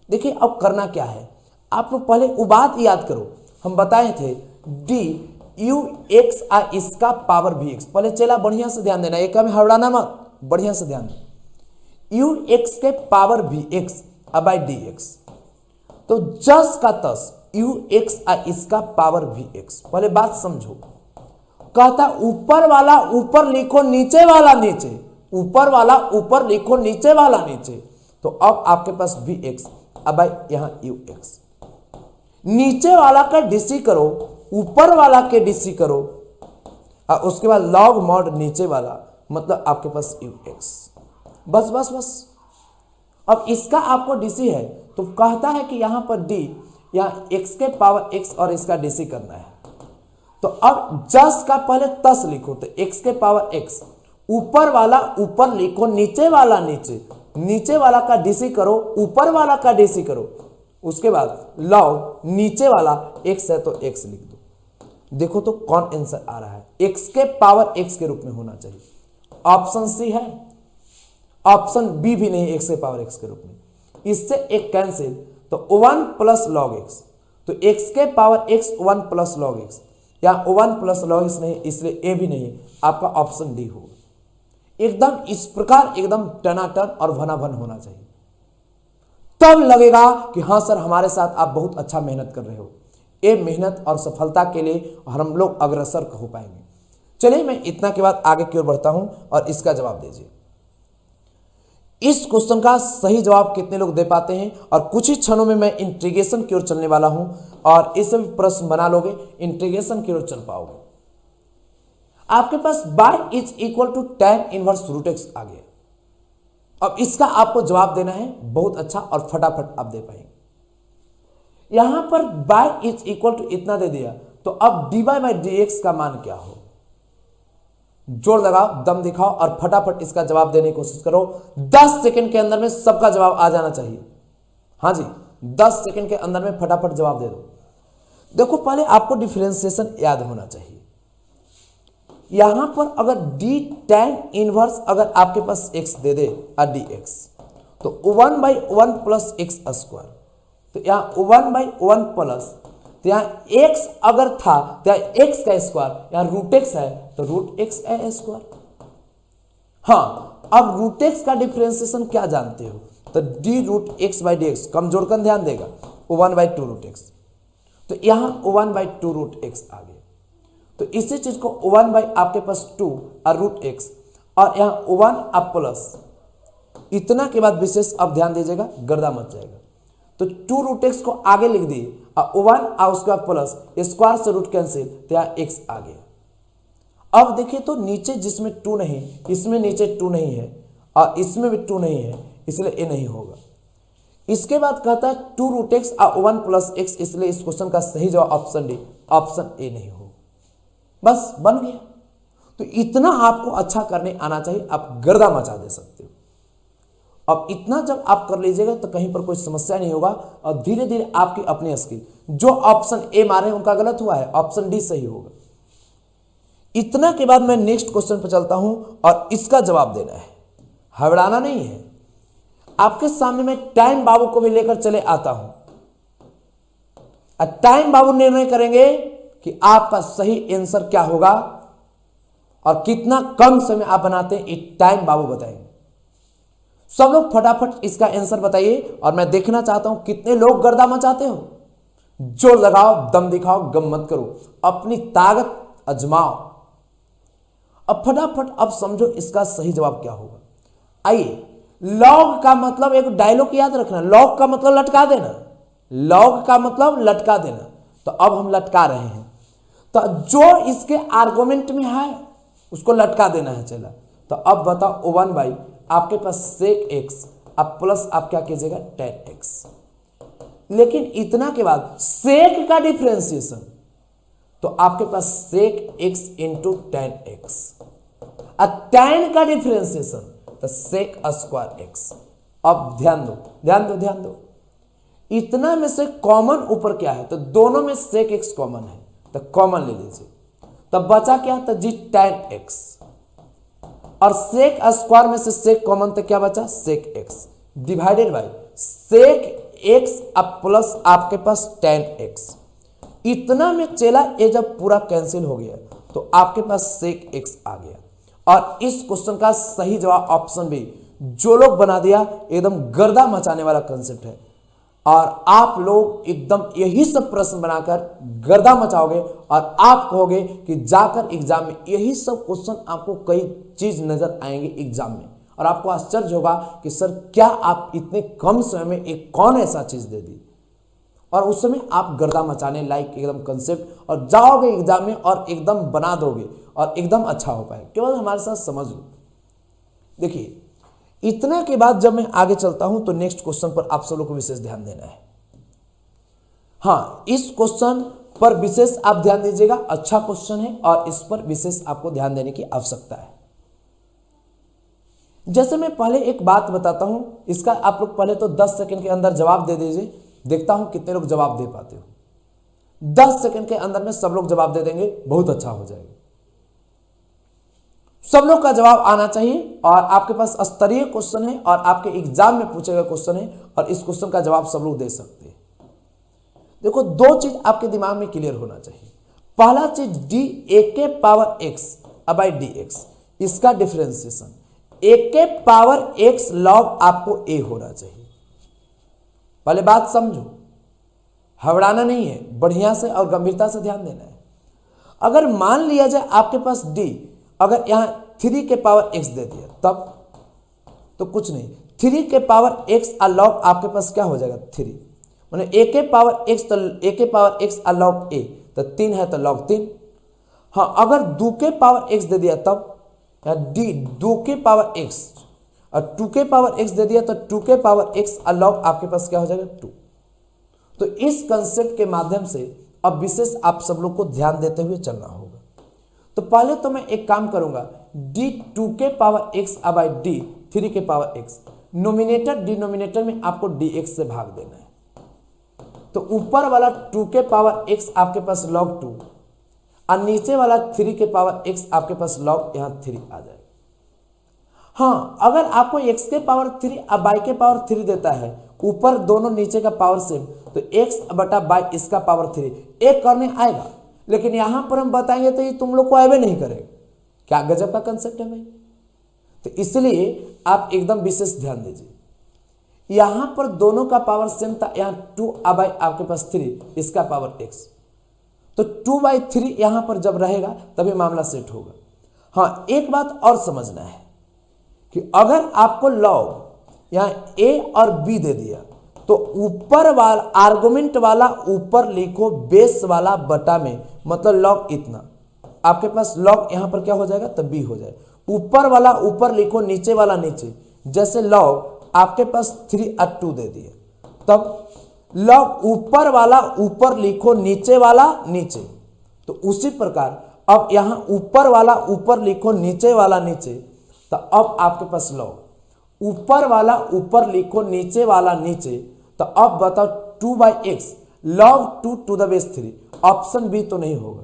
देखिए अब करना क्या है, आप लोग पहले वो बात याद करो, हम बताए थे डी यू एक्स आ इसका पावर वी एक्स। पहले चला बढ़िया से ध्यान देना, एक में हड़ाना मत, बढ़िया से ध्यान दे। यू एक्स के power v x by D x, तो जस का तस यू एक्स आ इसका पावर वी एक्स। पहले बात समझो, कहता ऊपर वाला ऊपर लिखो नीचे वाला नीचे, ऊपर वाला ऊपर लिखो नीचे वाला नीचे। तो अब आपके पास वी एक्स अब यहां यू एक्स, नीचे वाला का डीसी करो, ऊपर वाला के डीसी करो और उसके बाद लॉग मॉड नीचे वाला, मतलब आपके पास यू एक्स। बस बस बस। अब इसका आपको डीसी है तो कहता है कि यहां पर डी, यहां एक्स के पावर एक्स और इसका डीसी करना है। तो अब जस का पहले तस लिखो, तो एक्स के पावर एक्स, ऊपर वाला ऊपर लिखो नीचे वाला नीचे, नीचे वाला का डीसी करो ऊपर वाला का डीसी करो, उसके बाद लॉग नीचे वाला एक्स है तो एक्स लिख दो। देखो तो कौन आंसर आ रहा है, एक्स के पावर एक्स के रूप में होना चाहिए। ऑप्शन सी है, ऑप्शन बी भी नहीं, एक्स के पावर एक्स के रूप में। इससे एक कैंसिल, तो 1 प्लस लॉग एक्स, तो एक्स के power x 1 plus log x, या 1 प्लस लॉग एक्स नहीं, इसलिए ए भी नहीं, आपका ऑप्शन डी होगा। एकदम इस प्रकार एकदम टनाटन और भनाभन होना चाहिए, तब लगेगा कि हाँ सर हमारे साथ आप बहुत अच्छा मेहनत कर रहे हो। ये मेहनत और सफलता के लिए हम लोग अग्रसर हो पाएंगे। चलिए मैं इतना के बाद आगे की ओर बढ़ता हूं और इसका जवाब दीजिए। इस क्वेश्चन का सही जवाब कितने लोग दे पाते हैं, और कुछ ही क्षणों में मैं इंटीग्रेशन की ओर चलने वाला हूं और इस भी प्रश्न बना लोगे, इंटीग्रेशन की ओर चल पाओगे। आपके पास y is equal to tan inverse root X आ गया। अब इसका आपको जवाब देना है बहुत अच्छा और फटाफट आप दे पाएंगे। यहां पर y इज इक्वल टू इतना दे दिया, तो अब dy बाई डी एक्स का मान क्या हो, जोर लगाओ, दम दिखाओ और फटाफट इसका जवाब देने की कोशिश करो। 10 सेकंड के अंदर में सबका जवाब आ जाना चाहिए। हाँ जी, 10 सेकंड के अंदर में फटाफट जवाब दे दो। देखो पहले आपको डिफरेंशिएशन याद होना चाहिए। यहां पर अगर डी tan इनवर्स अगर आपके पास x दे दे डी एक्स, तो 1 बाई 1 प्लस एक्स स्क्वायर, तो यहां 1 बाई 1 प्लस, तो यहां x अगर था तो यहां x का स्क्वायर, यहां रूट एक्स है तो रूट एक्स है स्क्वायर। हाँ, अब रूट एक्स का डिफरेंशिएशन क्या जानते हो, तो D root X by D X, कम जोड़कर ध्यान देगा, 1 बाई 2 रूट एक्स, तो यहां 1 बाई 2 रूट एक्स आ गया। तो इसी चीज को 1 बाई आपके पास 2 और रूट एक्स, और यहां 1 अब प्लस, इतना के बाद विशेष अब ध्यान दीजिएगा, गर्दा मच जाएगा। तो 2 रूट एक्स को आगे लिख दिए और 1 और उसके बाद प्लस, स्क्वायर से रूट कैंसिल, तो यहां एक्स आ गया। अब देखिए तो नीचे जिसमें 2 नहीं, इसमें नीचे 2 नहीं है और इसमें भी 2 नहीं है, इसलिए ए नहीं होगा। इसके बाद कहता है 2 रूट एक्स और 1 प्लस एक्स, इसलिए इस क्वेश्चन का सही जवाब ऑप्शन डी, ऑप्शन ए नहीं होगा। बस बन गया। तो इतना आपको अच्छा करने आना चाहिए, आप गर्दा मचा दे सकते हो। अब इतना जब आप कर लीजिएगा तो कहीं पर कोई समस्या नहीं होगा और धीरे धीरे आपकी अपनी स्किल, जो ऑप्शन ए मारे उनका गलत हुआ है, ऑप्शन डी सही होगा। इतना के बाद मैं नेक्स्ट क्वेश्चन पर चलता हूं और इसका जवाब देना है, हबड़ाना नहीं है। आपके सामने मैं टाइम बाबू को भी लेकर चले आता हूं और टाइम बाबू निर्णय करेंगे कि आपका सही आंसर क्या होगा और कितना कम समय आप बनाते हैं, ये टाइम बाबू बताएंगे। सब लोग फटाफट इसका आंसर बताइए और मैं देखना चाहता हूं कितने लोग गर्दा मचाते हो। जोर लगाओ, दम दिखाओ, गम मत करो, अपनी ताकत आजमाओ। अब फटाफट अब समझो इसका सही जवाब क्या होगा। आइए, लॉग का मतलब एक डायलॉग याद रखना, लॉग का मतलब लटका देना, लॉग का मतलब लटका देना। तो अब हम लटका रहे हैं, तो जो इसके आर्गुमेंट में है उसको लटका देना है। चला, तो अब बताओ 1/, आपके पास sec x, अब प्लस आप क्या कीजिएगा tan x। लेकिन इतना के बाद sec का डिफरेंशिएशन, तो आपके पास sec x into tan x, और tan का डिफरेंशिएशन तो sec स्क्वायर x। अब ध्यान दो, ध्यान दो, ध्यान दो, इतना में से कॉमन ऊपर क्या है, तो दोनों में sec x कॉमन है, तो कॉमन ले लीजिए। तब बचा क्या, तो जी tan x, और sec स्क्वायर में से sec कॉमन, तो क्या बचा sec x divided by sec x अब प्लस आपके पास tan x। इतना में चला ये जब पूरा कैंसिल हो गया तो आपके पास sec x आ गया। और इस क्वेश्चन का सही जवाब ऑप्शन बी, जो लोग बना दिया एकदम गर्दा मचाने वाला कंसेप्ट है। और आप लोग एकदम यही सब प्रश्न बनाकर गर्दा मचाओगे और आप कहोगे कि जाकर एग्जाम में यही सब क्वेश्चन आपको कई चीज नजर आएंगे एग्जाम में, और आपको आश्चर्य होगा कि सर क्या आप इतने कम समय में एक कौन ऐसा चीज दे दी। और उस समय आप गर्दा मचाने लायक एकदम कंसेप्ट और जाओगे एग्जाम में और एकदम बना दोगे और एकदम अच्छा हो पाए। केवल हमारे साथ समझ लो। देखिए, इतना के बाद जब मैं आगे चलता हूं तो नेक्स्ट क्वेश्चन पर आप सब लोग को विशेष ध्यान देना है। हाँ, इस क्वेश्चन पर विशेष आप ध्यान दीजिएगा, अच्छा क्वेश्चन है और इस पर विशेष आपको ध्यान देने की आवश्यकता है। जैसे मैं पहले एक बात बताता हूं, इसका आप लोग पहले तो 10 सेकंड के अंदर जवाब दे दीजिए, देखता हूं कितने लोग जवाब दे पाते हो। 10 सेकंड के अंदर में सब लोग जवाब दे देंगे, बहुत अच्छा हो जाएगा। सब लोग का जवाब आना चाहिए और आपके पास स्तरीय क्वेश्चन है और आपके एग्जाम में पूछे गए क्वेश्चन है और इस क्वेश्चन का जवाब सब लोग दे सकते हैं। देखो, दो चीज आपके दिमाग में क्लियर होना चाहिए। पहला चीज डी ए के power X by D x, इसका डिफरेंशिएशन ए के पावर एक्स लॉग आपको ए होना चाहिए। पहले बात समझो, हबड़ाना नहीं है, बढ़िया से और गंभीरता से ध्यान देना है। अगर मान लिया जाए आपके पास डी, अगर यहां 3 के पावर x दे दिया तब तो कुछ नहीं, 3 के पावर x लॉग आपके पास क्या हो जाएगा 3, माने a के पावर x, तो a के पावर x लॉग a, तो 3 है तो लॉग 3। हाँ, अगर 2 के पावर x दे दिया तब डी 2 के पावर x और 2 के पावर x दे दिया तो 2 के पावर x लॉग आपके पास क्या हो जाएगा 2। तो इस कंसेप्ट के माध्यम से अब विशेष आप सब लोग को ध्यान देते हुए चलना होगा। तो पहले तो मैं एक काम करूंगा, डी 2 के पावर x बाई डी 3 के पावर x, नोमिनेटर डिनोमिनेटर में आपको dx से भाग देना है। तो ऊपर वाला 2 के पावर x आपके पास log 2 और नीचे वाला 3 के पावर x आपके पास log यहाँ 3 आ जाएगा। हाँ, अगर आपको x के पावर 3 और y के पावर 3 देता है, ऊपर दोनों नीचे का पावर सेम, तो x बटा y इसका पावर 3 एक करने आएगा। लेकिन यहां पर हम बताएंगे तो ये तुम लोग को आवे नहीं करेगा। क्या गजब का कंसेप्ट है भाई। तो इसलिए आप एकदम विशेष ध्यान दीजिए। यहां पर दोनों का पावर सेम था, यहां 2 बाई आपके पास 3 इसका पावर x, तो 2/3 यहां पर जब रहेगा तभी मामला सेट होगा। हाँ, एक बात और समझना है कि अगर आपको लॉग यहां a और b दे दिया तो ऊपर वाला आर्गुमेंट वाला ऊपर लिखो बेस वाला बटा में, मतलब लॉग इतना आपके पास लॉग यहां पर क्या हो जाएगा तब b हो जाए। ऊपर वाला ऊपर लिखो, नीचे वाला नीचे। जैसे लॉग आपके पास 3 और 2 दे दिए, तब लॉग ऊपर वाला ऊपर लिखो, नीचे वाला नीचे। तो उसी प्रकार अब यहां ऊपर वाला ऊपर लिखो, नीचे वाला नीचे, तो अब आपके पास लॉग, ऊपर वाला ऊपर लिखो, नीचे वाला नीचे, तो अब बताओ 2/x log 2 to the base 3, option B तो नहीं होगा।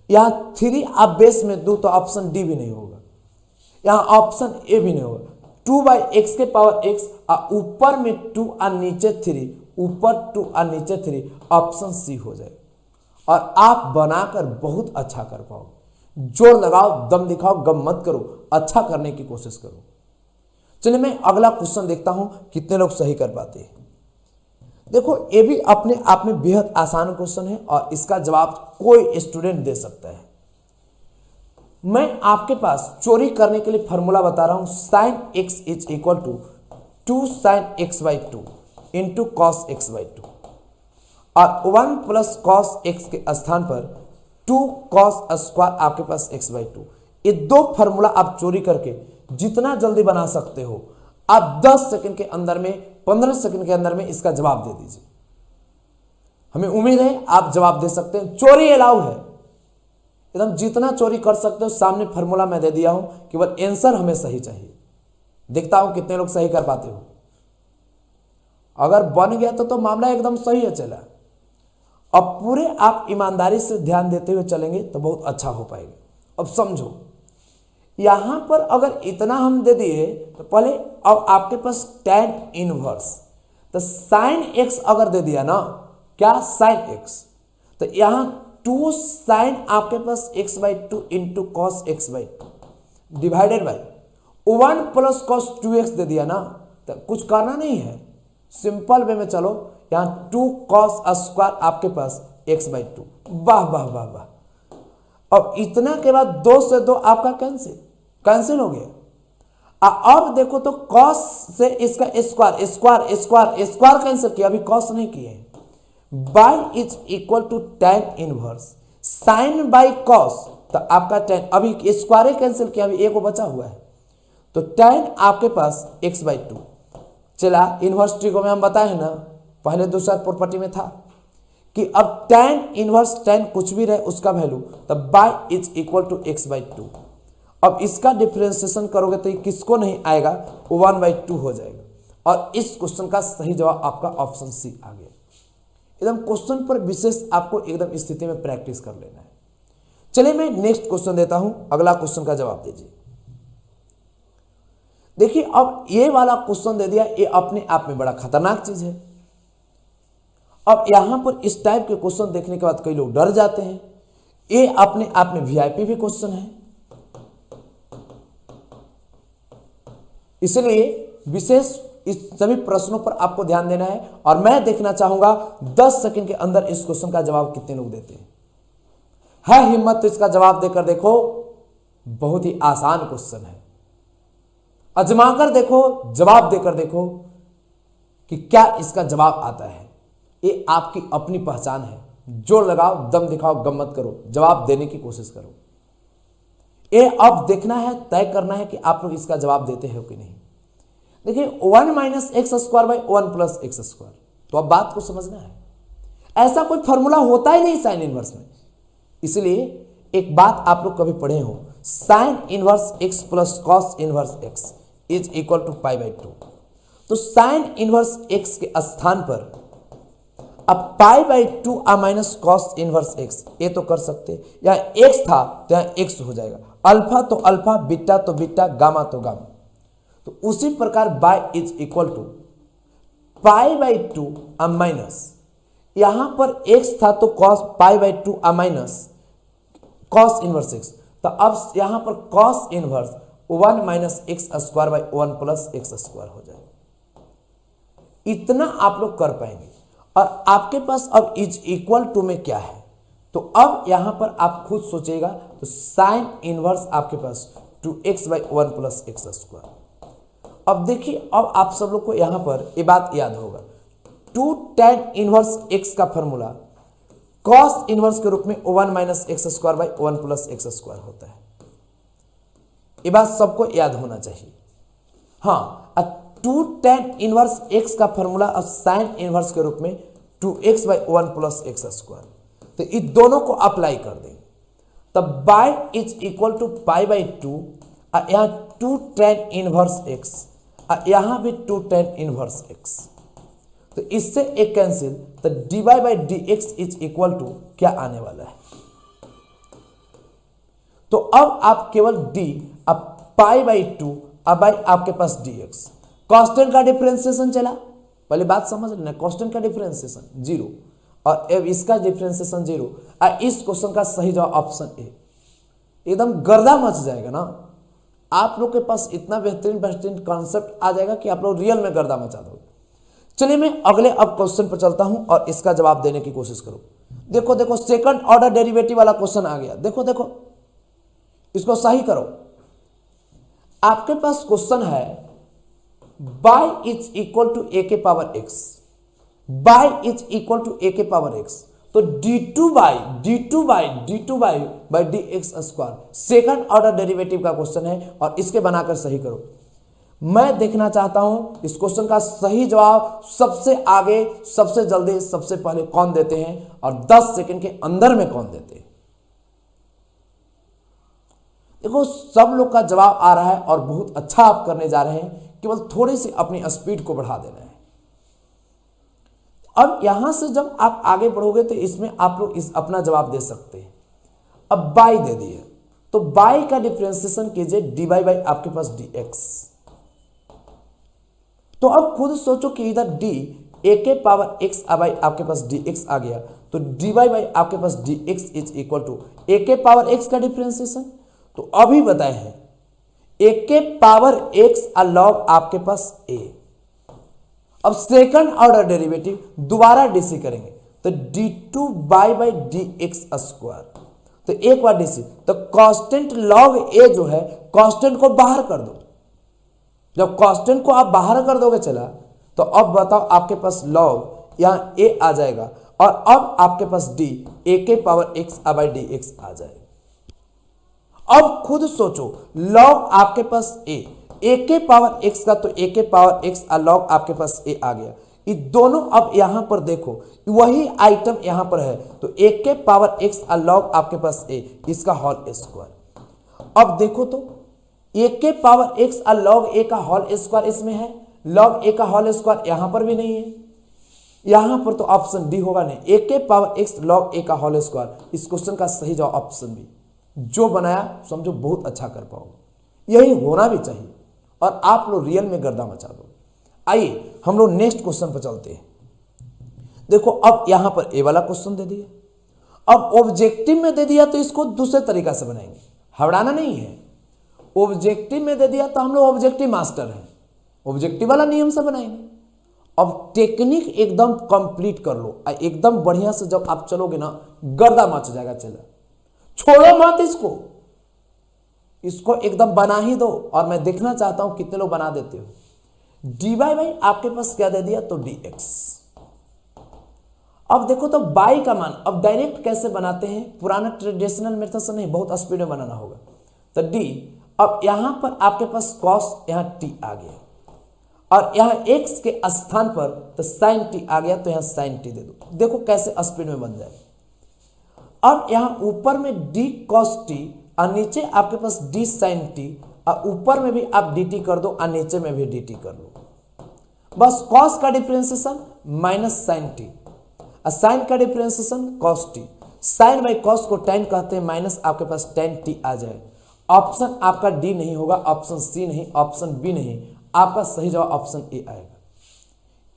यहां 3 आप बेस में दो तो ऑप्शन डी भी नहीं होगा, यहां ऑप्शन ए भी नहीं होगा। 2/x के पावर x और ऊपर में 2 और नीचे 3, ऊपर 2 और नीचे 3, ऑप्शन सी हो जाएगा। और आप बनाकर बहुत अच्छा कर पाओगे। जोर लगाओ, दम दिखाओ, गम मत करो, अच्छा करने की कोशिश करो। चलिए मैं अगला क्वेश्चन देखता हूं कितने लोग सही कर पाते हैं। देखो ये भी अपने आप में बेहद आसान क्वेश्चन है और इसका जवाब कोई स्टूडेंट दे सकता है। मैं आपके पास चोरी करने के लिए फॉर्मूला बता रहा हूं, sin x is equal to 2 sin x/2 into cos x/2 और 1 प्लस कॉस x के स्थान पर 2 कॉस स्क्वायर आपके पास x/2। ये दो फॉर्मूला आप चोरी करके जितना जल्दी बना सकते हो, आप 10 सेकंड के अंदर में, 15 सेकंड के अंदर में इसका जवाब दे दीजिए। हमें उम्मीद है आप जवाब दे सकते हैं। चोरी अलाउ है, एकदम जितना चोरी कर सकते हो। सामने फॉर्मूला मैं दे दिया हूं, केवल आंसर हमें सही चाहिए। देखता हूं कितने लोग सही कर पाते हो। अगर बन गया तो मामला एकदम सही है चला। अब पूरे आप ईमानदारी से ध्यान देते हुए चलेंगे तो बहुत अच्छा हो पाएगा। अब समझो, यहां पर अगर इतना हम दे दिए तो पहले अब आपके पास tan इनवर्स, तो sin x अगर दे दिया ना, क्या sin x, तो यहां 2 sin आपके पास x/2 into cos x/2 divided by 1 plus cos 2x दे दिया ना, तो कुछ करना नहीं है, सिंपल वे में चलो। यहां 2 कॉस स्क्वायर आपके पास x/2। वाह वाह वाह वाह। अब इतना के बाद 2 से 2 आपका कैंसिल हो गया। अब देखो तो कॉस से इसका square square square square cancel किया, अभी कॉस नहीं किए। By is equal to tan inverse sine by cos, तो आपका tan, अभी स्क्वायर कैंसिल किया, अभी एक को बचा हुआ है, तो tan आपके पास x/2 चला। इनवर्स ट्रिको में हम बताए ना, पहले दूसरा प्रॉपर्टी में था कि अब tan इनवर्स tan कुछ भी रहे उसका वैल्यू, तब by is equal to x/2। अब इसका डिफरेंशिएशन करोगे तो ये किसको नहीं आएगा, 1/2 हो जाएगा। और इस क्वेश्चन का सही जवाब आपका ऑप्शन सी आ गया। एकदम क्वेश्चन पर विशेष आपको एकदम स्थिति में प्रैक्टिस कर लेना है। चलिए मैं नेक्स्ट क्वेश्चन देता हूं, अगला क्वेश्चन का जवाब दीजिए। देखिए अब ये वाला क्वेश्चन दे दिया, ये अपने आप में बड़ा खतरनाक चीज है। अब यहां पर इस टाइप के क्वेश्चन देखने के बाद कई लोग डर जाते हैं। ये अपने आप में वीआईपी भी क्वेश्चन है, इसलिए विशेष इस सभी प्रश्नों पर आपको ध्यान देना है। और मैं देखना चाहूंगा 10 सेकंड के अंदर इस क्वेश्चन का जवाब कितने लोग देते हैं। है हिम्मत तो इसका जवाब देकर देखो, बहुत ही आसान क्वेश्चन है। अजमाकर देखो, जवाब देकर देखो कि क्या इसका जवाब आता है। ये आपकी अपनी पहचान है। जोर लगाओ, दम दिखाओ, गम मत करो, जवाब देने की कोशिश करो। ये अब देखना है, तय करना है कि आप लोग इसका जवाब देते हो कि नहीं। देखिए 1 minus x square by 1 plus X square, तो अब बात को समझना है। ऐसा कोई फॉर्मूला होता ही नहीं साइन इनवर्स में, इसलिए एक बात आप लोग कभी पढ़े हो, sine inverse X plus cos inverse X is equal to π/2। तो साइन इनवर्स एक्स के स्थान पर अब π/2 माइनस कॉस इनवर्स एक्स, ये तो कर सकते। यहाँ एक्स था तो यहाँ एक्स हो जाएगा, अल्फा तो अल्फा, बीटा तो बीटा, गामा तो गामा। तो उसी प्रकार y is equal to π/2 minus, यहां पर एक्स था तो cos π/2 minus cos inverse X, तो अब यहां पर cos inverse 1 minus x square by 1 plus X square हो जाएगा। इतना आप लोग कर पाएंगे। और आपके पास अब इज इक्वल टू में क्या है, तो अब यहां पर आप खुद सोचेगा, तो साइन इनवर्स आपके पास 2x by 1 plus X square. अब देखिए, अब आप सब लोग को यहां पर ये बात याद होगा, 2 tan इनवर्स x का फॉर्मूला कॉस इनवर्स के रूप में 1 minus x square by 1 plus X square होता है। ये बात सबको याद होना चाहिए। हाँ, 2 tan इनवर्स x का फॉर्मूला अब साइन इनवर्स के रूप में 2x by 1 plus X square, तो इन दोनों को अप्लाई कर देंगे। तब by is equal to pi by 2, यहाँ 2 tan इनवर्स एक्स, यहाँ भी 2 tan इनवर्स एक्स, तो इससे एक कैंसिल, तो dy by D x is equal to क्या आने वाला है, तो अब आप केवल d, अब पाई बाई 2, अब बाई आपके पास dx, कांस्टेंट का डिफरेंशिएशन चला, पहले बात समझ लेना, कांस्टेंट का डिफरेंशिएशन 0 और अब इसका डिफरेंशिएशन 0, और इस क्वेश्चन का सही जवाब ऑप्शन ए। एकदम गर्दा मच जाएगा ना, आप लोग के पास इतना बेहतरीन कॉन्सेप्ट आ जाएगा कि आप लोग रियल में गर्दा मचा दोगे। चलिए मैं अगले अब क्वेश्चन पर चलता हूं और इसका जवाब देने की कोशिश करो। देखो देखो सेकंड ऑर्डर डेरिवेटिव वाला क्वेश्चन आ गया, देखो देखो इसको सही करो। आपके पास क्वेश्चन है y is equal to A के power x, y is equal to A के पावर x, तो d2 by D x square second order derivative का क्वेश्चन है और इसके बनाकर सही करो। मैं देखना चाहता हूं इस क्वेश्चन का सही जवाब सबसे आगे, सबसे जल्दी, सबसे पहले कौन देते हैं और 10 सेकंड के अंदर में कौन देते हैं। देखो सब लोग का जवाब आ रहा है और बहुत अच्छा आप करने जा रहे हैं, केवल थोड़ी सी अपनी स्पीड को बढ़ा देना है। अब यहां से जब आप आगे बढ़ोगे तो इसमें आप लोग इस अपना जवाब दे सकते हैं। अब बाई दे दिए तो बाई का डिफरेंशिएशन कीजिए डी बाई बाई आपके पास डी एक्स, तो अब खुद सोचो कि इधर डी ए के पावर एक्स बाई आपके पास डी एक्स आ गया, तो डी बाई बाई आपके पास D x is equal to A के पावर एक्स का डिफरेंशिएशन, तो अभी बताए हैं ए के पावर एक्स अलॉग आपके पास ए। अब सेकंड ऑर्डर डेरिवेटिव दोबारा डीसी करेंगे तो d2 by D x square, तो एक बार डीसी, तो कांस्टेंट लॉग ए जो है कांस्टेंट को बाहर कर दो। जब कांस्टेंट को आप बाहर कर दोगे चला, तो अब बताओ आपके पास लॉग यहां ए आ जाएगा और अब आपके पास डी ए के power X by D X आ जाएगा। अब खुद सोचो लॉग आपके पास ए के पावर एक्स का, तो ए के पावर एक्स लॉग आपके पास ए आ गया। ये दोनों अब यहां पर देखो वही आइटम यहां पर है, तो ए के पावर एक्स लॉग आपके पास ए, इसका होल स्क्वायर। अब देखो तो ए के पावर एक्स लॉग ए का होल स्क्वायर इसमें है, लॉग ए का होल स्क्वायर यहां पर भी नहीं है, यहां पर तो ऑप्शन डी होगा नहीं, ए के पावर एक्स लॉग ए का होल स्क्वायर। इस क्वेश्चन का सही जवाब ऑप्शन बी। जो बनाया समझो बहुत अच्छा कर पाओगे, यही होना भी चाहिए और आप लोग रियल में गर्दा मचा दो। आइए हम लोग नेक्स्ट क्वेश्चन पर चलते हैं। देखो अब यहां पर ए वाला क्वेश्चन दे दिया, अब ऑब्जेक्टिव में दे दिया तो इसको दूसरे तरीका से बनाएंगे, हवड़ाना नहीं है। ऑब्जेक्टिव में दे दिया तो हम लोग ऑब्जेक्टिव मास्टर हैं, ऑब्जेक्टिव वाला नियम से बनाएंगे। अब टेक्निक एकदम कंप्लीट कर लो, एकदम बढ़िया से जब आप चलोगे ना गर्दा मच जाएगा। चलो छोड़ो मत इसको एकदम बना ही दो और मैं देखना चाहता हूं कितने लोग बना देते हो। डी बाई बाई आपके पास क्या दे दिया, तो डी एक्स। अब देखो तो बाई का मान अब डायरेक्ट कैसे बनाते हैं, पुराना ट्रेडिशनल मेथड से नहीं, बहुत स्पीड में बनाना होगा। तो डी, अब यहां पर आपके पास कॉस, यहां टी आ गया और यहां एक्स के स्थान पर तो साइन टी आ गया, तो यहां साइन टी दे दो। देखो कैसे स्पीड में बन जाए। अब यहां ऊपर में डी कॉस टी और नीचे आपके पास डी साइन टी, और ऊपर में भी आप डी टी कर दो और नीचे में भी डी टी कर लो। बस कॉस का डिफरेंशिएशन माइनस साइन टी और साइन का differentiation cos t. Sine by cos को टैन कहते हैं, माइनस आपके पास टैन टी आ जाए। ऑप्शन आपका डी नहीं होगा, ऑप्शन सी नहीं, ऑप्शन बी नहीं, आपका सही जवाब ऑप्शन ए आएगा।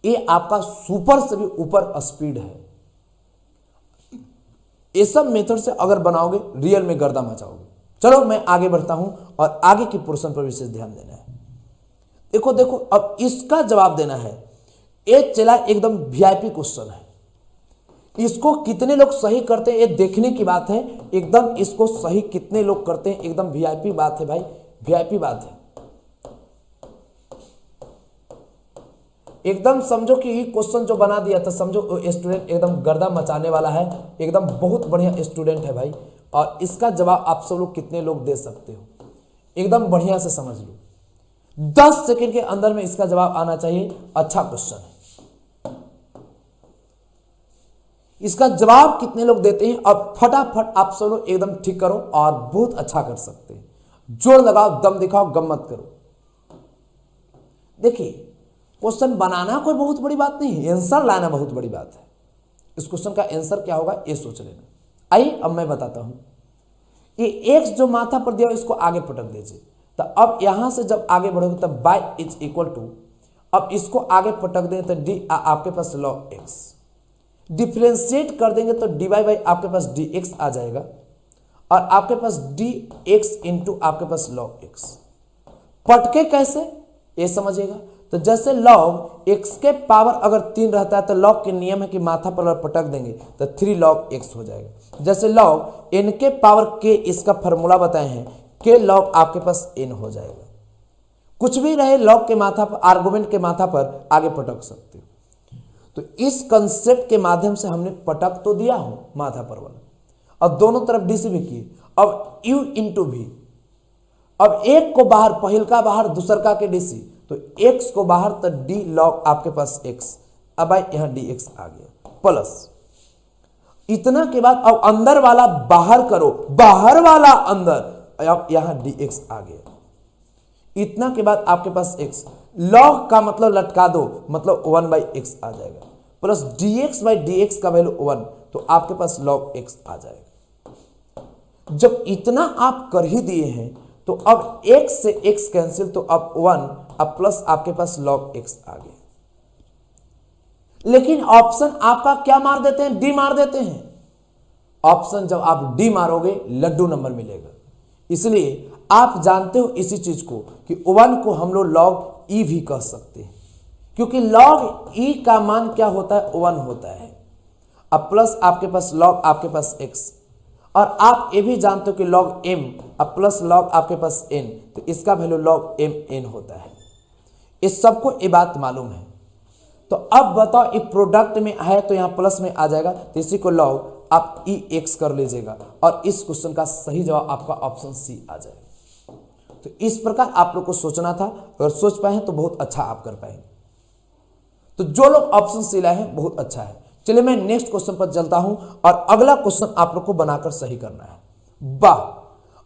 ए आपका सुपर से भी ऊपर स्पीड है। ये सब मेथड से अगर बनाओगे रियल में गर्दा मचाओगे। चलो मैं आगे बढ़ता हूं और आगे की पोर्शन पर विशेष ध्यान देना है। देखो देखो अब इसका जवाब देना है। ये चला एकदम वीआईपी क्वेश्चन है, इसको कितने लोग सही करते हैं ये देखने की बात है। एकदम इसको सही कितने लोग करते हैं, एकदम वीआईपी बात है भाई, वीआईपी बात है। एकदम समझो कि ये क्वेश्चन जो बना दिया था, समझो स्टूडेंट एकदम गर्दा मचाने वाला है, एकदम बहुत बढ़िया स्टूडेंट है भाई। और इसका जवाब आप सब लोग कितने लोग दे सकते हो, एकदम बढ़िया से समझ लो। 10 सेकंड के अंदर में इसका जवाब आना चाहिए। अच्छा क्वेश्चन है, इसका जवाब कितने लोग देते हैं? अब फटाफट आप सब लोग एकदम ठीक करो और बहुत अच्छा कर सकते हैं। जोर लगाओ, दम दिखाओ, गम मत करो। देखिए, क्वेश्चन बनाना कोई बहुत बड़ी बात नहीं है, आंसर लाना बहुत बड़ी बात है। इस क्वेश्चन का आंसर क्या होगा ये सोच लेना। आइए अब मैं बताता हूं। ये x जो माथा पर दिया इसको आगे पटक दीजिए। तो अब यहां से जब आगे बढ़ोगे तब y इज इक्वल टू, अब इसको आगे पटक दें तो d आपके पास log x, डिफ्रेंशिएट कर देंगे तो dy बाई आपके पास dx आ जाएगा और आपके पास dx इंटू आपके पास log x। पटके कैसे ये समझिएगा। तो जैसे log x के पावर अगर 3 रहता है तो log के नियम है कि माथा पर पटक देंगे तो 3 log x हो जाएगा। जैसे log n के पावर k इसका फॉर्मूला बताए हैं, k log आपके पास n हो जाएगा। कुछ भी रहे log के माथा पर, आर्गुमेंट के माथा पर आगे पटक सकते हो। तो इस कंसेप्ट के माध्यम से हमने पटक तो दिया हो माथा पर वाला और दोनों तरफ डी से भी किए। अब u इंटू भी, अब एक को बाहर, पहिल का बाहर दूसर का के डीसी, तो x को बाहर तो d log आपके पास x, अब यहां dx आ गया प्लस। इतना के बाद अब अंदर वाला बाहर करो, बाहर वाला अंदर, अब यहां dx आ गया। इतना के बाद आपके पास x, log का मतलब लटका दो, मतलब 1/x आ जाएगा प्लस dx/dx का वैल्यू 1, तो आपके पास log x आ जाएगा। जब इतना आप कर ही दिए हैं तो अब x से x कैंसिल, तो अब 1, अब प्लस आपके पास log x आ गया। लेकिन ऑप्शन आपका क्या मार देते हैं? डी मार देते हैं। ऑप्शन जब आप डी मारोगे लड्डू नंबर मिलेगा। इसलिए आप जानते हो इसी चीज को कि 1 को हम लोग log e भी कह सकते हैं, क्योंकि log e का मान क्या होता है? 1 होता है। अब प्लस आपके पास log आपके पास x, और आप ये भी जानते हो कि log m, अब प्लस log आपके पास n, तो इसका वैल्यू log m n होता है। इस सबको ये बात मालूम है। तो अब बताओ, ये प्रोडक्ट में है तो यहाँ प्लस में आ जाएगा, तो इसी को log आप e x कर लीजिएगा और इस क्वेश्चन का सही जवाब आपका ऑप्शन सी आ जाएगा। तो इस प्रकार आप लोग को सोचना था, अगर सोच पाए तो बहुत अच्छा आप कर पाएंगे। तो जो लोग ऑप्शन सी लाए हैं बहुत अच्छा है। चलिए मैं नेक्स्ट क्वेश्चन पर चलता हूं और अगला क्वेश्चन आप लोग को बनाकर सही करना है। वाह,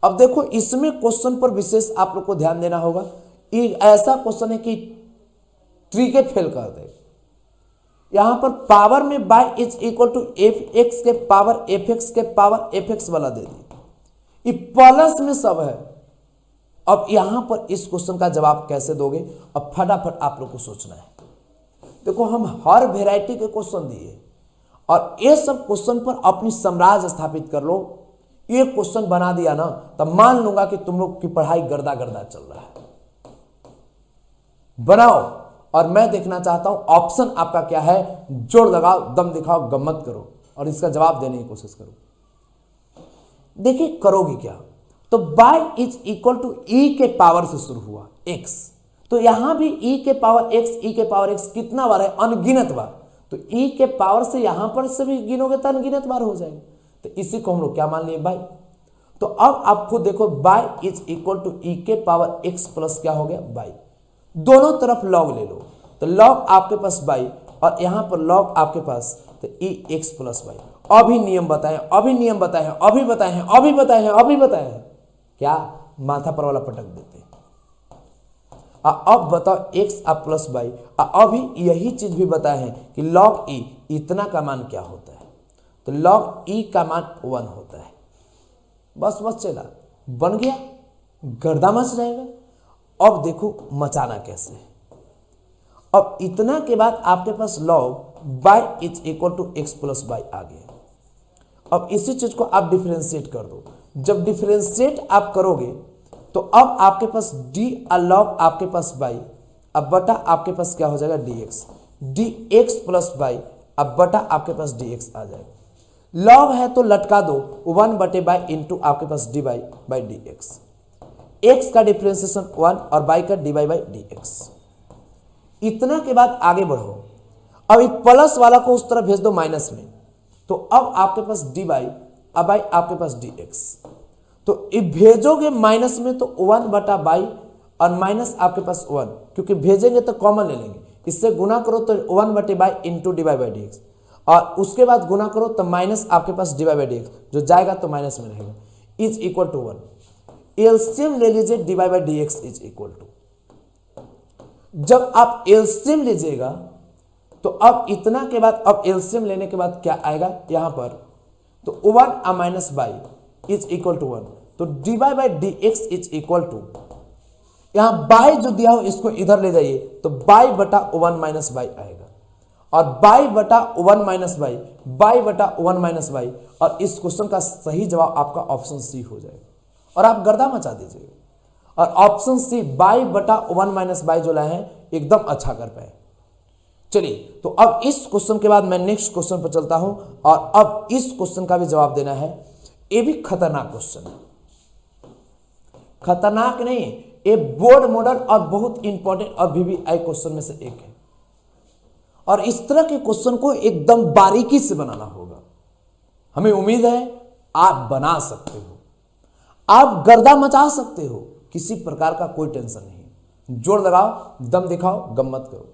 अब देखो इसमें क्वेश्चन पर विशेष आप लोग को ध्यान देना होगा। ये ऐसा क्वेश्चन है कि ट्रिक फेल कर दे। यहां पर पावर में y is equal to f x के पावर एफ एक्स के पावर एफ एक्स वाला दे दी, ये प्लस में सब है। अब यहां पर इस क्वेश्चन का जवाब कैसे दोगे? अब फटाफट आप लोग को सोचना है। देखो हम हर वेराइटी के क्वेश्चन दिए और ये सब क्वेश्चन पर अपनी साम्राज्य स्थापित कर लो। ये क्वेश्चन बना दिया ना, तब मान लूंगा कि तुम लोग की पढ़ाई गर्दा गर्दा चल रहा है। बनाओ, और मैं देखना चाहता हूं ऑप्शन आपका क्या है। जोर लगाओ, दम दिखाओ, गम्मत करो और इसका जवाब देने की कोशिश करो। देखिए करोगे क्या? तो y is equal to e के पावर से शुरू हुआ x, तो यहां भी e के पावर x कितना बार है? अनगिनत बार। तो e के पावर से यहां पर से भी गिनोगे तो अनगिनत बार हो जाएगा। तो इसी को हम लोग क्या मान लिए? y। तो अब आप खुद देखो, y is equal to e के पावर x प्लस क्या हो गया? y। दोनों तरफ log ले लो, तो log आपके पास y और यहां पर log आपके पास, तो e x प्लस y। अभी नियम बताएं, अभी नियम बताए हैं, अभी बताए हैं, अभी बताए हैं, अभी बताए हैं, क्या माथा पर वाला पटक देते हैं। अब बताओ x अब प्लस y, अभी यही चीज भी बताए हैं कि log e इतना का मान क्या होता है? तो log e का मान 1 होता है। बस चला, बन गया, गर्दा मच जाएगा। अब देखो मचाना कैसे है। अब इतना के बाद आपके पास log y is equal to x plus y आ गया। अब इसी चीज को आप डिफरेंशिएट कर दो। जब डिफरेंशिएट आप करोगे तो अब आपके पास d log आपके पास y, अब बटा आपके पास क्या हो जाएगा? dx प्लस y, अब बटा आपके पास dx आ जाएगा। log है तो लटका दो, 1/y इंटू आपके पास dy बाई dx। x का डिफरेंशिएशन 1 और y का dy/dx। इतना के बाद आगे बढ़ो। अब इस प्लस वाला को उस तरफ भेज दो माइनस में, तो अब आपके पास dy, अब आपके पास dx। तो भेजोगे माइनस में तो 1/y और माइनस आपके पास 1, क्योंकि भेजेंगे तो कॉमन ले लेंगे, इससे गुना करो तो 1/y इंटू dy/dx। और उसके बाद गुना करो तो माइनस आपके पास डिवाइड बाई डी एक्स, जो जाएगा तो माइनस में रहेगा, इज इक्वल टू 1। एलसीएम ले लीजिए, divide by D x is equal to, जब आप एलसीएम लीजिएगा तो अब इतना के बाद, अब एलसीएम लेने के बाद क्या आएगा यहां पर, तो 1 minus by is equal to 1, तो divide by D x is equal to, यहां बाई जो दिया हो इसको इधर ले जाइए तो बाई बटा 1 माइनस बाई आएगा, और बाई बटा 1 माइनस बाई, बाई बटा 1 माइनस बाई, और इस क्वेश्चन का सही जवाब आपका ऑप्शन सी हो जाएगा और आप गर्दा मचा दीजिएगा। और ऑप्शन सी बाई बटा 1 माइनस बाई जो लाए हैं एकदम अच्छा कर पाए। चलिए, तो अब इस क्वेश्चन के बाद मैं नेक्स्ट क्वेश्चन पर चलता हूं, और अब इस क्वेश्चन का भी जवाब देना है। ये भी खतरनाक क्वेश्चन है, खतरनाक नहीं, ये बोर्ड मॉडल और बहुत इंपॉर्टेंट और VVI क्वेश्चन में से एक है, और इस तरह के क्वेश्चन को एकदम बारीकी से बनाना होगा। हमें उम्मीद है आप बना सकते हो, आप गर्दा मचा सकते हो, किसी प्रकार का कोई टेंशन नहीं। जोर लगाओ, दम दिखाओ, गम मत करो।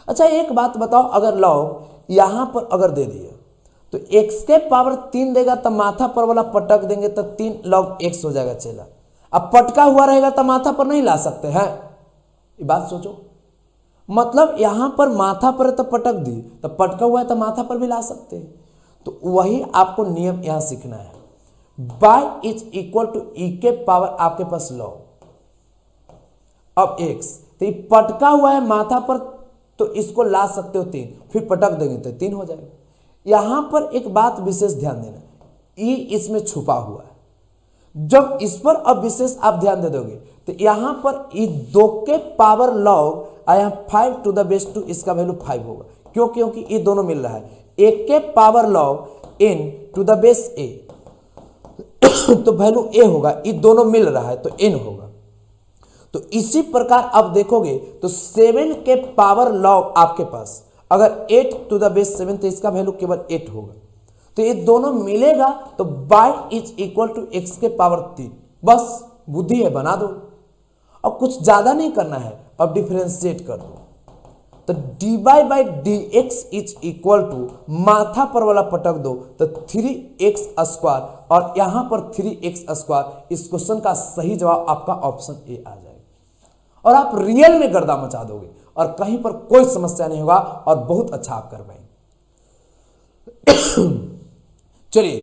अच्छा एक बात बताओ, अगर लॉग यहां पर अगर दे दिया तो x के पावर 3 देगा तो माथा पर वाला पटक देंगे तो 3 log x हो जाएगा चेला। अब पटका हुआ रहेगा तो माथा पर नहीं ला सकते हैं, ये बात सोचो। मतलब यहां पर माथा पर तो पटक दी, तो पटका हुआ है तो माथा पर भी ला सकते हैं। तो वही आपको नियम यहां सीखना है। y is equal to e के पावर आपके पास log अब x, तो ये पटका हुआ है माथा पर तो इसको ला सकते हो 3, फिर पटक देंगे तो 3 हो जाएगा। यहां पर एक बात विशेष ध्यान देना, e इसमें छुपा हुआ है। जब इस पर अब विशेष आप ध्यान दे दोगे तो यहां पर e 2 के पावर log आया 5 टू द बेस 2, इसका वैल्यू 5 होगा। क्यों? क्योंकि ये दोनों मिल रहा है, 1 के power log n to the base a तो वैल्यू a होगा, ये दोनों मिल रहा है तो n होगा। तो इसी प्रकार आप देखोगे तो 7 के पावर log आपके पास अगर 8 टू द बेस 7 तो इसका वैल्यू केवल 8 होगा। तो ये दोनों मिलेगा तो y is equal to x के पावर 3। बस बुद्धि है, बना दो। अब कुछ ज्यादा नहीं करना है, अब डिफरेंशिएट कर दो। तो dy by D x is equal to माथा पर वाला पटक दो तो 3x स्क्वायर, और यहां पर 3x स्क्वायर। इस क्वेश्चन का सही जवाब आपका ऑप्शन ए आ जाएगा, और आप रियल में गर्दा मचा दोगे और कहीं पर कोई समस्या नहीं होगा और बहुत अच्छा आप कर पाएंगे। चलिए